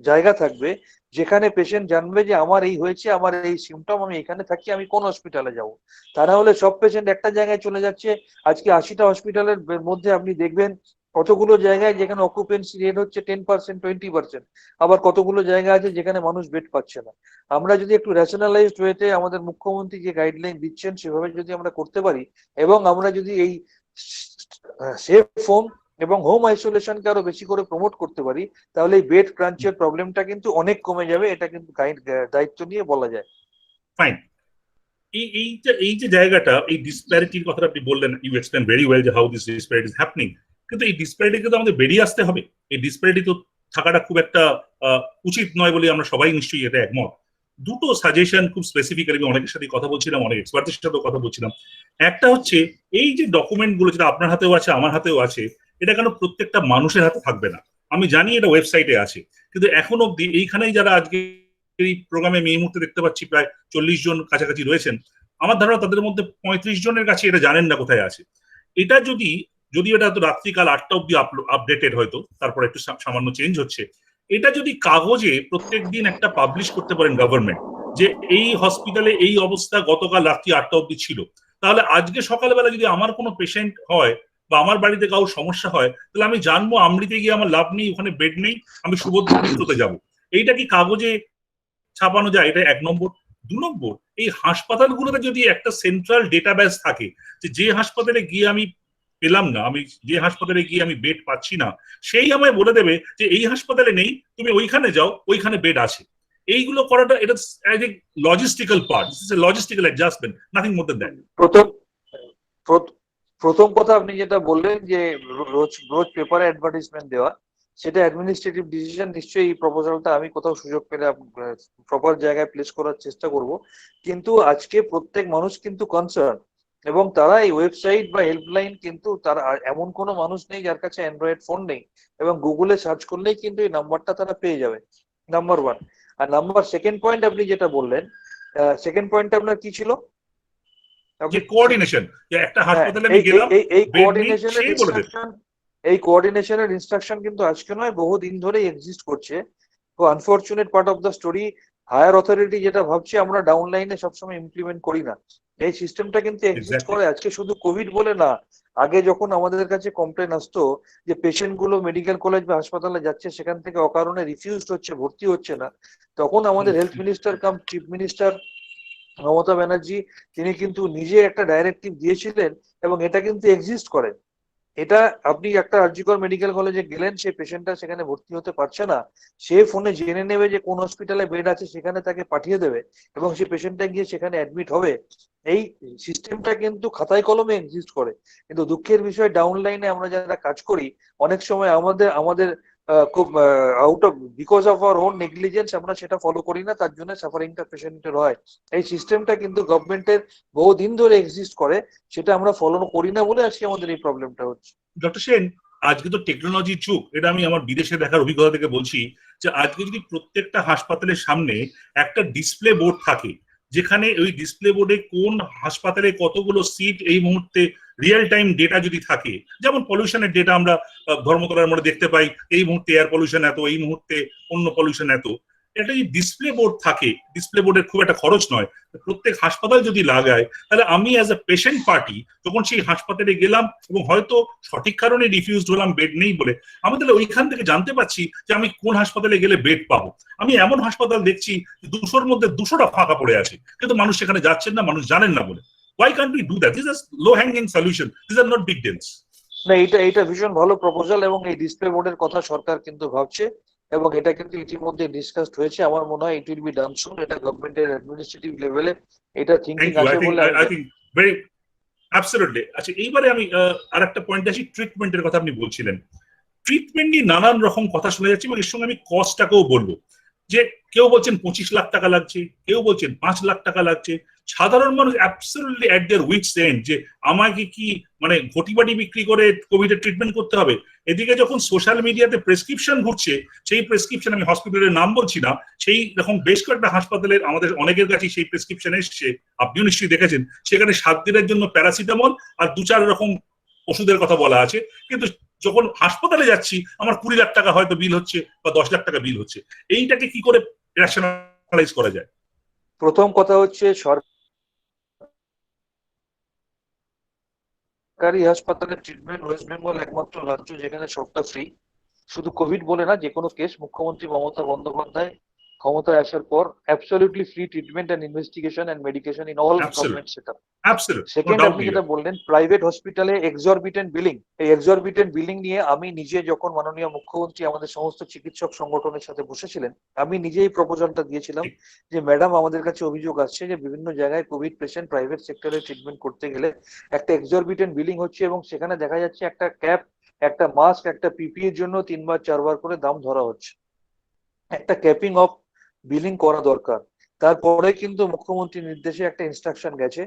জায়গা থাকবে যেখানে পেশেন্ট জানবে যে আমার এই হয়েছে, আমার এই সিমটম, আমি এখানে থাকি, আমি কোন হসপিটালে যাব। তা না হলে সব পেশেন্ট একটা জায়গায় চলে যাচ্ছে। আজকে 80টা হসপিটালের মধ্যে আপনি দেখবেন কতগুলো জায়গায় যেখানে অকুপেন্সি রেট হচ্ছে 10%, 20%, আবার কতগুলো জায়গা আছে যেখানে মানুষ বেড পাচ্ছে না। আমরা যদি একটু রেশনালাইজড ওয়েতে আমাদের মুখ্যমন্ত্রী যে গাইডলাইন দিচ্ছেন সেভাবে যদি আমরা করতে পারি, এবং আমরা যদি এই সেফ হোম এবং হোম আইসোলেশনকে আরো বেশি করে প্রমোট করতে পারি, তাহলে এই বেড ক্রাঞ্চের প্রবলেমটা কিন্তু অনেক কমে যাবে। এটা কিন্তু দায়িত্ব নিয়ে বলা যায়। ফাইন। এই যে জায়গাটা, এই ডিসপ্যারিটির কথাটা আপনি বললেন, ইউ এক্সপ্লেন ভেরি ওয়েল যে how this disparity is happening. কিন্তু এই ডিসপ্যারিটি কিন্তু আমাদের বেরিয়ে আসতে হবে। এই ডিসপ্যারিটি তো থাকাটা খুব একটা উচিত নয় বলে আমরা সবাই নিশ্চয়ই এটা একমত। দুটো সাজেশন খুব স্পেসিফিক্যালি, আমি অনেকের সাথে কথা বলছিলাম, অনেক এক্সপার্টের সাথেও কথা বলছিলাম। একটা হচ্ছে এই যে ডকুমেন্ট গুলো যেটা আপনার হাতেও আছে, আমার হাতেও আছে, এটা কেন প্রত্যেকটা মানুষের হাতে থাকবে না? আমি জানি এটা ওয়েবসাইটে আছে, কিন্তু এখন অব্দি এইখানেই যারা আজকে এই প্রোগ্রামে এই মুহূর্তে দেখতে পাচ্ছি প্রায় 40 জন কাছাকাছি রয়েছেন, আমার ধারণা তাদের মধ্যে 35 জনের কাছে এটা জানেন না কোথায় আছে। এটা যদি এটা তো রাত্রিকাল 8টা অব্দি আপডেটেড, হয়তো তারপর একটু সামান্য চেঞ্জ হচ্ছে, এটা যদি কাগজে প্রত্যেক দিন একটা পাবলিশ করতে পারেন গভর্নমেন্ট, যে এই হসপিটালে এই অবস্থা গতকাল রাত্রি 8টা অব্দি ছিল, তাহলে আজকে সকালবেলা যদি আমার কোনো পেশেন্ট হয় বা আমার বাড়িতে কারোর সমস্যা হয়, তাহলে আমি জানবো আমৃতে গিয়ে আমার লাভ নেই, ওখানে বেড নেই, আমি সুভদ্র মিত্রতে যাবো। এইটা কি কাগজে ছাপানো যায়? এটা 1 নম্বর। 2 নম্বর, এই হাসপাতালগুলোতে যদি একটা সেন্ট্রাল ডেটাবেস থাকে, যে হাসপাতালে গিয়ে আমি পেলাম না, আমি যে হাসপাতালে গিয়ে আমি বেড পাচ্ছি না, সেই আমায় বলে দেবে যে এই হাসপাতালে নেই, তুমি ওইখানে যাও, ওইখানে বেড আছে। এইগুলো করাটা, এটা logistical part, logistical adjustment, nothing more than that. প্রথম কথা আপনি যেটা বললেন যে রোজ রোজ পেপারে অ্যাডভার্টাইজমেন্ট দেওয়া, সেটা অ্যাডমিনিস্ট্রেটিভ ডিসিশন। নিশ্চয়ই এই প্রপোজালটা আমি কোথাও সুযোগ পেলে প্রপার জায়গায় প্লেস করার চেষ্টা করব। কিন্তু আজকে প্রত্যেক মানুষ কিন্তু কনসার্ন, এবং তারা এই ওয়েবসাইট বা হেল্পলাইন, কিন্তু তারা এমন কোনো মানুষ নেই যার কাছে অ্যান্ড্রয়েড ফোন নেই, এবং গুগলে সার্চ করলেই কিন্তু এই নাম্বারটা তারা পেয়ে যাবে। নাম্বার 1। আর সেকেন্ড পয়েন্ট আপনি যেটা বললেন, সেকেন্ড পয়েন্টটা আপনার কি ছিল? যে কোঅর্ডিনেশন, যে একটা হাসপাতালে আমি গেলাম, এই বেড নেই, সেই বলে দেবে। কোঅর্ডিনেশনের ইনস্ট্রাকশন কিন্তু আজকে নয়, বহুদিন ধরেই এক্সিস্ট করছে। তো unfortunate part of the story, higher authority যেটা ভাবছে আমরা ডাউন লাইনে সবসময় ইমপ্লিমেন্ট করি না। এই সিস্টেমটা কিন্তু এক্সিস্ট করে আজকে, শুধু কোভিড বলে না। আগে যখন আমাদের কাছে কমপ্লেন আসতো যে পেশেন্ট গুলো মেডিকেল কলেজ বা হাসপাতালে যাচ্ছে, সেখান থেকে অকারণে রিফিউজড হচ্ছে, ভর্তি হচ্ছে না, তখন আমাদের হেলথ মিনিস্টার কাম চিফ মিনিস্টার মমতা ব্যানার্জি, তিনি কিন্তু নিজে একটা ডাইরেক্টিভ দিয়েছিলেন, এবং এটা কিন্তু এক্সিস্ট করে। এটা আপনি একটা আরজিকর মেডিকেল কলেজে গেলেন, সেই পেশেন্টটা সেখানে ভর্তি হতে পারছে না, সে ফোনে জেনে নেবে যে কোন হসপিটালে বেড আছে, সেখানে তাকে পাঠিয়ে দেবে, এবং সেই পেশেন্টটা গিয়ে সেখানে অ্যাডমিট হবে। এই সিস্টেমটা কিন্তু খাতায় কলমে এক্সিস্ট করে। কিন্তু দুঃখের বিষয়, ডাউন লাইনে আমরা যারা কাজ করি, অনেক সময় আমাদের খুব out of because of our own negligence আমরা সেটা ফলো করি না, তার জন্য সাফারিংটা পেশেন্টের হয়। এই সিস্টেমটা কিন্তু গভর্নমেন্টের বহুদিন ধরে এক্সিস্ট করে, সেটা আমরা ফলো করি না বলে আজকে আমাদের এই প্রবলেমটা হচ্ছে। ডক্টর সেন, আজকে তো টেকনোলজির যুগ, এটা আমি আমার বিদেশে দেখার অভিজ্ঞতা থেকে বলছি, যে আজকে যদি প্রত্যেকটা হাসপাতালের সামনে একটা ডিসপ্লে বোর্ড থাকে, যেখানে ওই ডিসপ্লে বোর্ডে কোন হাসপাতালে কতগুলো সিট এই মুহূর্তে রিয়েল টাইম ডেটা যদি থাকে, যেমন পলিউশনের ডেটা আমরা ধর্মতলার মধ্যে দেখতে পাই, এই মুহূর্তে এয়ার পলিউশন এত, এই মুহূর্তে অন্য পলিউশন এত, এটা যদি ডিসপ্লে বোর্ড থাকে, ডিসপ্লে বোর্ডের খুব একটা খরচ নয়, প্রত্যেক হাসপাতাল যদি লাগায়, তাহলে আমি অ্যাজ এ পেশেন্ট পার্টি যখন সেই হাসপাতালে গেলাম এবং হয়তো সঠিক কারণে রিফিউজড হলাম বেড নেই বলে, আমি তাহলে ওইখান থেকে জানতে পারছি যে আমি কোন হাসপাতালে গেলে বেড পাবো। আমি এমন হাসপাতাল দেখছি 200-র মধ্যে 200টা ফাঁকা পড়ে আছে, কিন্তু মানুষ সেখানে যাচ্ছেন না, মানুষ জানেন না বলে। Why can't we do that? These are low hanging solution. These are not big deals. না, এটা ভীষণ ভালো প্রপোজাল, এবং এই ডিসপ্লে বোর্ডের কথা সরকার কিন্তু ভাবছে, এবং এটা কিন্তু ইতিমধ্যে ডিসকাসড হয়েছে। আমার মনে হয় ইট উইল বি ডান সুন। এটা গভর্নমেন্টের অ্যাডমিনিস্ট্রেটিভ লেভেলে এটা থিংকিং আছে বলে I think very absolutely. আচ্ছা, এইবারে আমি আরেকটা পয়েন্ট আসি, ট্রিটমেন্টের কথা আপনি বলছিলেন। ট্রিটমেন্ট নিয়ে নানান রকম কথা শোনা যাচ্ছে, এবং এর সঙ্গে আমি কস্টটাকেও বলবো, যে কেউ বলছেন 25 লাখ টাকা লাগছে, কেউ বলছেন 5 লাখ টাকা লাগছে। সাধারণ মানুষ absolutely at there wits and, যে আমাকে কি মানে ঘটিবাটি বিক্রি করে কোভিড এর ট্রিটমেন্ট করতে হবে। এদিকে যখন সোশ্যাল মিডিয়াতে প্রেসক্রিপশন ঘুরছে, সেই প্রেসক্রিপশন, আমি হসপিটালের নাম বলছি না, সেই রকম বেশ কয়েকটা হাসপাতালের আমাদের অনেকের কাছে সেই প্রেসক্রিপশন এসছে, আপনিও নিশ্চয়ই দেখেছেন, সেখানে 7 দিনের জন্য প্যারাসিটামল আর 2-4 রকম ওষুধের কথা বলা আছে, কিন্তু যখন হাসপাতালে যাচ্ছি আমার 20 লাখ টাকা হয়তো বিল হচ্ছে, বা 10 লাখ টাকা বিল হচ্ছে। এইটাকে কি করে রেশনালাইজ করা যায়? প্রথম কথা হচ্ছে সরকারি হাসপাতালের ট্রিটমেন্ট ওয়েস্ট বেঙ্গল একমাত্র রাজ্য যেখানে সবটা ফ্রি। শুধু কোভিড বলে না, যে কোনো কেস মুখ্যমন্ত্রী মমতা বন্দ্যোপাধ্যায় ক্ষমতায় আসার পর absolutely free treatment and investigation and medication in all government setup. Absolute, no second, doubt আপনি নিয়ে। যেটা বললেন প্রাইভেট হসপিটালে এক্সরবিটেন্ট বিলিং, এই এক্সরবিটেন্ট বিলিং নিয়ে আমি নিজে যখন মাননীয় মুখ্যমন্ত্রী আমাদের সমস্ত চিকিৎসক সংগঠনের সাথে বসেছিলেন, আমি নিজেই প্রপোজালটা দিয়েছিলাম যে ম্যাডাম, আমাদের কাছে অভিযোগ আসছে যে বিভিন্ন জায়গায় কোভিড পেশেন্ট প্রাইভেট সেক্টরে ট্রিটমেন্ট করতে গেলে একটা এক্সরবিটেন্ট বিলিং হচ্ছে, এবং সেখানে দেখা যাচ্ছে একটা ক্যাপ, একটা মাস্ক, একটা পিপি এর জন্য 3-4 করে দাম ধরা হচ্ছে। একটা ক্যাপিং অফ বিলিং করা দরকার। তারপরে কিন্তু মুখ্যমন্ত্রীর নির্দেশে একটা ইনস্ট্রাকশন গেছে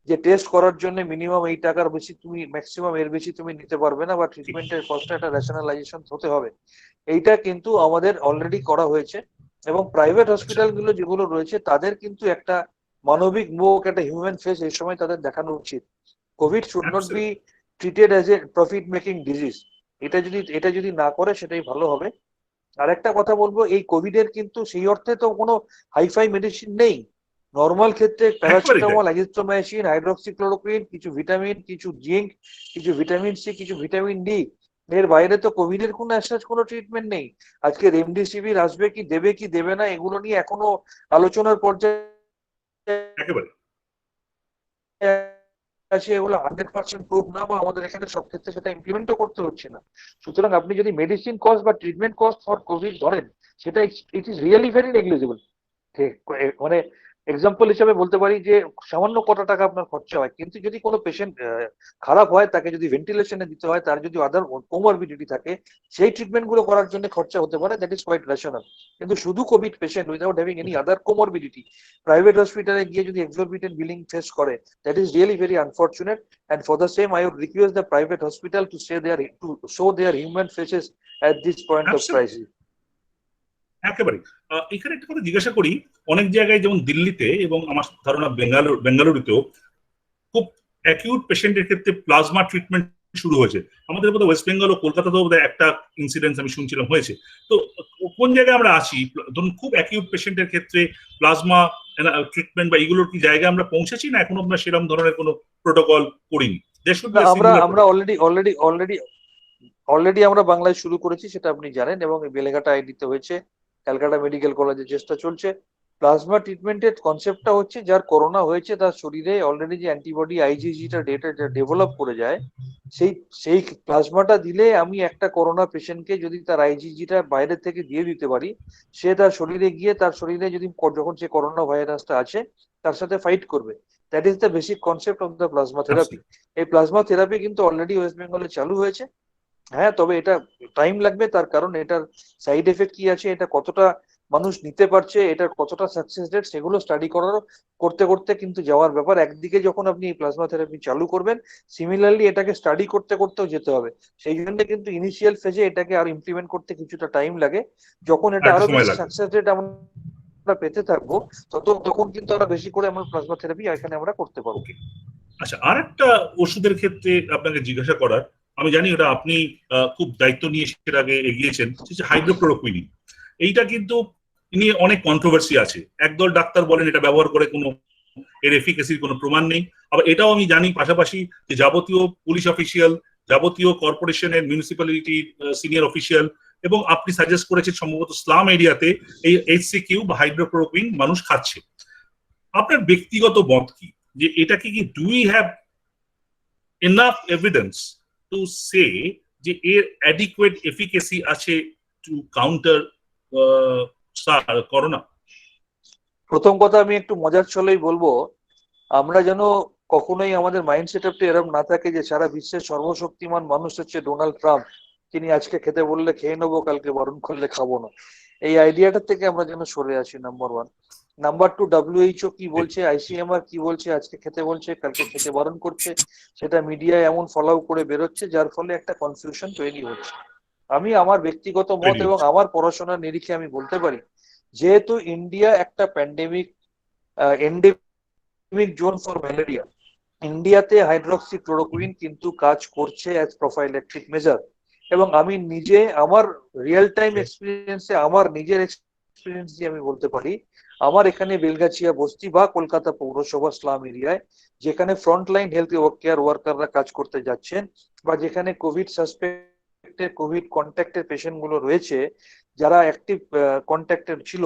যে টেস্ট করার জন্য মিনিমাম এই টাকার বেশি তুমি, ম্যাক্সিমাম এর বেশি তুমি নিতে পারবে না, বা ট্রিটমেন্টের কস্টটা একটা রেশনালাইজেশন হতে হবে। এইটা কিন্তু আমাদের অলরেডি করা হয়েছে, এবং প্রাইভেট হসপিটাল গুলো যেগুলো রয়েছে তাদের কিন্তু একটা মানবিক মুখ, একটা হিউম্যান ফেস এই সময় তাদের দেখানো উচিত। Covid should not be treated as a profit making disease. এটা যদি না করে সেটাই ভালো হবে। আরেকটা কথা বলবো, এই কোভিড এর কিন্তু সেই অর্থে তো কোনো হাইফাই মেডিসিন নেই। নর্মাল ক্ষেত্রে প্যারাসিটামল, অ্যাজিথ্রোমাইসিন, হাইড্রোক্সিক্লোরোকুইন, কিছু ভিটামিন, কিছু জিঙ্ক, কিছু ভিটামিন সি, কিছু ভিটামিন ডি, এর বাইরে তো কোভিড এর কোনো অ্যাসাচ কোনো ট্রিটমেন্ট নেই। আজকে রেমডেসিভির আসবে কি দেবে না, এগুলো নিয়ে এখনো আলোচনার পর্যায়ে একেবারে আছে, এগুলো 100% প্রুভ না, বা আমাদের এখানে সব ক্ষেত্রে সেটা ইমপ্লিমেন্টও করতে হচ্ছে না। সুতরাং আপনি যদি মেডিসিন কস্ট বা ট্রিটমেন্ট কস্ট ফর কোভিড ধরেন, সেটা it is really very negligible. মানে এক্সাম্পল হিসেবে বলতে পারি যে সামান্য কত টাকা আপনার খরচা হয়, কিন্তু যদি কোনো পেশেন্ট খারাপ হয়, তাকে যদি ভেন্টিলেশনে দিতে হয়, তার যদি আদার কোমরবিডিটি থাকে, সেই ট্রিটমেন্ট গুলো করার জন্য খরচা হতে পারে, দ্যাট ইজ কোয়াইট রেশনাল। কিন্তু শুধু Covid patient without having any other comorbidity private হসপিটালে গিয়ে যদি এক্সরবিটেন্ট বিলিং ফেস করে, that is really very unfortunate. And for the same, I would request the private hospital to show their human faces at this point of crisis. একেবারে। এখানে একটা কথা জিজ্ঞাসা করি, অনেক জায়গায় যেমন দিল্লিতে এবং আমার ধারণা বেঙ্গালুরুতেও খুব অ্যাকিউট পেশেন্টের ক্ষেত্রে প্লাজমা ট্রিটমেন্ট শুরু হয়েছে। আমাদের বোধহয় ওয়েস্ট বেঙ্গল ও কলকাতাতেও বোধহয় একটা ইনসিডেন্স আমি শুনছিলাম হয়েছে। তো কোন জায়গায় আমরা আছি, ধরুন খুব অ্যাকিউট পেশেন্টের ক্ষেত্রে প্লাজমা ট্রিটমেন্ট বা এগুলোর কি জায়গায় আমরা পৌঁছেছি, না এখনো আমরা সেরকম ধরনের কোনো প্রোটোকল করিনি? আমরা অলরেডি আমরা বাংলায় শুরু করেছি, সেটা আপনি জানেন, এবং বেলেঘাটা আইডিতে হয়েছে, ক্যালকাটা মেডিকেল কলেজে চেষ্টা চলছে। প্লাজমা ট্রিটমেন্টের কনসেপ্টটা হচ্ছে, যার করোনা হয়েছে তার শরীরে অলরেডি যে অ্যান্টিবডি আইজিজিটা ডেভেলপ করে যায়, সেই প্লাজমাটা দিলে আমি একটা করোনা পেশেন্টকে যদি তার আইজিজিটা বাইরে থেকে দিয়ে দিতে পারি, সে তার শরীরে গিয়ে তার শরীরে যদি যখন সে করোনা ভাইরাসটা আছে তার সাথে ফাইট করবে। That is the basic concept of the plasma therapy. এই প্লাজমা থেরাপি কিন্তু অলরেডি ওয়েস্ট বেঙ্গলে চালু হয়েছে। হ্যাঁ, তবে এটা টাইম লাগবে, তার কারণ এটার সাইড এফেক্ট কি আছে, এটা কতটা মানুষ নিতে পারছে, এটার কতটা সাকসেস রেট, সেগুলো স্টাডি করতে করতে কিন্তু যাওয়ার ব্যাপার। একদিকে যখন আপনি প্লাজমা থেরাপি চালু করবেন, সিমিলারলি এটাকে স্টাডি করতেও যেতে হবে। সেই জন্য কিন্তু ইনিশিয়াল ফেজে এটাকে আর ইমপ্লিমেন্ট করতে কিছুটা টাইম লাগে। যখন এটা আরো বেশি সাকসেস রেট আমরা পেতে থাকবো, তখন কিন্তু আমরা বেশি করে আমরা প্লাজমা থেরাপি এখানে আমরা করতে পারবো। আচ্ছা, আর একটা ওষুধের ক্ষেত্রে আপনাকে জিজ্ঞাসা করার, আমি জানি ওটা আপনি খুব দায়িত্ব নিয়ে সেটার আগে এগিয়েছেন, হাইড্রোক্লোরোকুইন। এইটা কিন্তু নিয়ে অনেক কন্ট্রোভার্সি আছে। একদল ডাক্তার বলেন এটা ব্যবহার করে কোনো এর এফিকেসির কোনো প্রমাণ নেই। আবার এটাও আমি জানি পাশাপাশি যে যাবতীয় পুলিশ অফিসিয়াল, যাবতীয় কর্পোরেশনের, মিউনিসিপ্যালিটির সিনিয়র অফিসিয়াল, এবং আপনি সাজেস্ট করেছেন সম্ভবত স্লাম এরিয়াতে এই এইচসিকিউ বা হাইড্রোক্লোরোকুইন মানুষ খাচ্ছে। আপনার ব্যক্তিগত মত কি, যে এটা কি do we have enough evidence to say যে এর অ্যাডিকুয়েট এফিকেসি আছে টু কাউন্টার করোনা? প্রথম কথা, আমি একটু মজার ছলেই বলবো, আমরা যেন কখনোই আমাদের মাইন্ড সেটআপটা এরকম না থাকে যে সারা বিশ্বের সর্বশক্তিমান মানুষ হচ্ছে ডোনাল্ড ট্রাম্প, তিনি আজকে খেতে বললে খেয়ে নেবো, কালকে বারণ করলে খাবো না। এই আইডিয়াটা থেকে আমরা যেন সরে আসি, নাম্বার 1। নাম্বার 2, WHO কি বলছে, ICMR কি বলছে, আজকে খেতে বলছে কালকে খেতে বারণ করছে, সেটা মিডিয়ায় এমন ফলো করে বেরোচ্ছে, যার ফলে একটা কনফিউশন তৈরি হচ্ছে। আমি আমার ব্যক্তিগত মত এবং আমার পড়াশোনার নিরিখে আমি বলতে পারি, যেহেতু ইন্ডিয়া একটা pandemic endemic zone for malaria, ইন্ডিয়াতে হাইড্রোক্সিক্লোরোকুইন কিন্তু কাজ করছে অ্যাজ প্রোফাইল্যাকটিক মেজার। এবং আমি নিজে আমার রিয়েল টাইম এক্সপিরিয়েন্সে, আমার নিজের এক্সপিরিয়েন্স দিয়ে আমি বলতে পারি, আমার এখানে বেলগাছিয়া বস্তি বা কলকাতা পৌরসভা স্লাম এরিয়ায় যেখানে ফ্রন্টলাইন হেলথ কেয়ার ওয়ার্কাররা কাজ করতে যাচ্ছেন, বা যেখানে কোভিড সাসপেক্টেড কোভিড কন্ট্যাক্টের পেশেন্ট গুলো রয়েছে, যারা অ্যাক্টিভ কন্ট্যাক্টেড ছিল,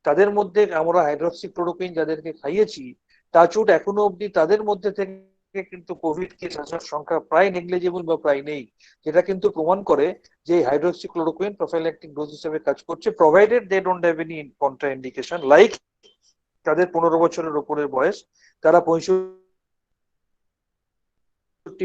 তাদের মধ্যে আমরা হাইড্রক্সিক্লোরোকুইন যাদেরকে খাইয়েছি, টাচউড এখনো অব্দি তাদের মধ্যে থেকে কিন্তু কোভিড কেস আসার সংখ্যা প্রায় নেগলিজেবল বা প্রায় নেই, যেটা কিন্তু প্রমাণ করে যে হাইড্রোক্সিক্লোরোকুইন প্রোফাইল্যাক্টিক ডোজ হিসেবে কাজ করছে, provided they don't have any contraindication like তাদের 15 বছরের উপরের বয়স, তারা 65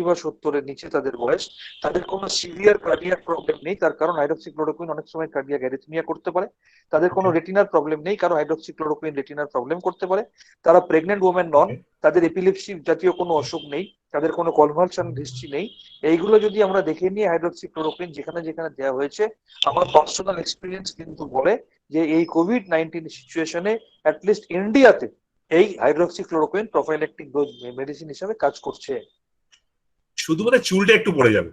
বা 70-এর নিচে তাদের বয়স, তাদের কোনো সিভিয়ার কার্ডিয়াক প্রবলেম নেই, তার কারণ হাইড্রোক্সিক্লোরোকুইন অনেক সময় কার্ডিয়াক অ্যারিথমিয়া করতে পারে, তাদের কোনো রেটিনার প্রবলেম নেই, কারণ হাইড্রোক্সিক্লোরোকুইন রেটিনার প্রবলেম করতে পারে, তারা প্রেগনেন্ট ওমেন নন, তাদের এপিলেপসি জাতীয় কোনো অসুখ নেই, তাদের কোনো কনভালশন হিস্ট্রি নেই। এইগুলো যদি আমরা দেখে নিয়ে হাইড্রোক্সিক্লোরোকুইন যেখানে যেখানে দেওয়া হয়েছে, আমার পার্সোনাল এক্সপিরিয়েন্স কিন্তু বলে যে এই কোভিড-19 সিচুয়েশনে অ্যাটলিস্ট ইন্ডিয়াতে এই হাইড্রোক্সিক্লোরোকুইন প্রোফাইল্যাক্টিক ডোজ মেডিসিন হিসেবে কাজ করছে। শুধু বোধহয় চুলটা একটু পড়ে যাবে,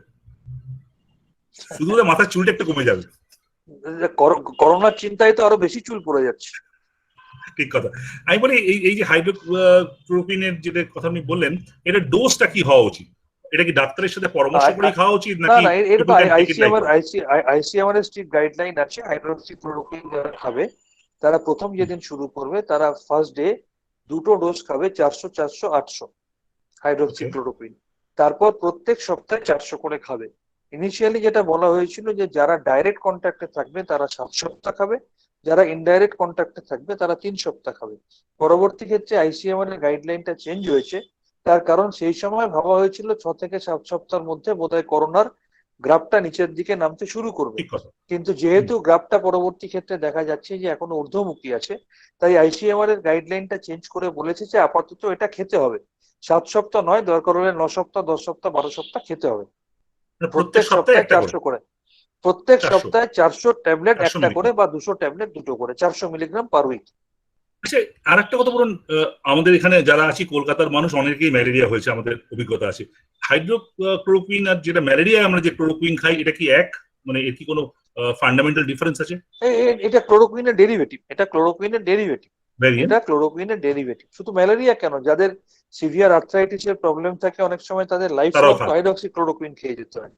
শুধু বোধহয় মাথার চুলটা একটু কমে যাবে। করোনার চিন্তায় তো আরো বেশি চুল পড়ে যাচ্ছে। ঠিক কথা। আমি বলি এই যে হাইড্রোক্লোরোকুইনের যেটা কথা আপনি বললেন, এটা ডোজটা কি হওয়া উচিত? এটা কি ডাক্তারের সাথে পরামর্শ করে খাওয়া উচিত না নাকি? না, এটা তো আইসিএমআর এর স্ট্রিক্ট গাইডলাইন আছে। হাইড্রোক্সিক্লোরোকুইন যারা খাবে, তারা প্রথম যেদিন শুরু করবে, তারা ফার্স্ট ডে 2টো ডোজ খাবে, 400 400 800 হাইড্রোক্সিক্লোরোকুইন। তারপর প্রত্যেক সপ্তাহে 400 করে খাবে। ইনিশিয়ালি যেটা বলা হয়েছিল যে যারা ডাইরেক্ট কন্ট্যাক্টে থাকবে তারা 7 সপ্তাহ খাবে, যারা ইনডাইরেক্ট কন্ট্যাক্টে থাকবে তারা 3 সপ্তাহ খাবে। পরবর্তী ক্ষেত্রে আইসিএমআর এর গাইডলাইনটা চেঞ্জ হয়েছে, তার কারণ সেই সময় ভাবা হয়েছিল 6 থেকে 7 সপ্তাহের মধ্যে বোধহয় করোনার গ্রাফটা নিচের দিকে নামতে শুরু করবে, কিন্তু যেহেতু গ্রাফটা পরবর্তী ক্ষেত্রে দেখা যাচ্ছে যে এখনো ঊর্ধ্বমুখী আছে, তাই আইসিএমআর এর গাইডলাইনটা চেঞ্জ করে বলেছে যে আপাতত এটা খেতে হবে, 7 সপ্তাহ নয়, দরকার হলে 9 সপ্তাহ 10 সপ্তাহ 12 সপ্তাহ খেতে হবে, প্রত্যেক সপ্তাহে 400 করে, প্রত্যেক সপ্তাহে 400 ট্যাবলেট একটা করে বা 200 ট্যাবলেট দুটো করে, 400 মিলিগ্রাম পার উইক। আচ্ছা, আর একটা কথা বলুন, আমাদের এখানে যারা আছি কলকাতার মানুষ অনেকেই ম্যালেরিয়া হয়েছে, আমাদের অভিজ্ঞতা আছে। হাইড্রোক্লোরোকুইন আর যেটা ম্যালেরিয়া আমরা যে ক্লোরোকুইন খাই, এটা কি এক, মানে এর কি কোনো ফান্ডামেন্টাল ডিফারেন্স আছে? এটা ক্লোরোকুইনের ডেরিভেটিভ, এটা ক্লোরোকুইনের ডেরিভেটিভ, এটা ক্লোরোকুইনের ডেরিভেটিভ। শুধু ম্যালেরিয়া কেন, যাদের সিভিয়ার আর্থ্রাইটিসের প্রবলেম থাকে অনেক সময় তাদের লাইফ লং হাইড্রোক্সিক্লোরোকুইন খেয়ে যেতে হয়।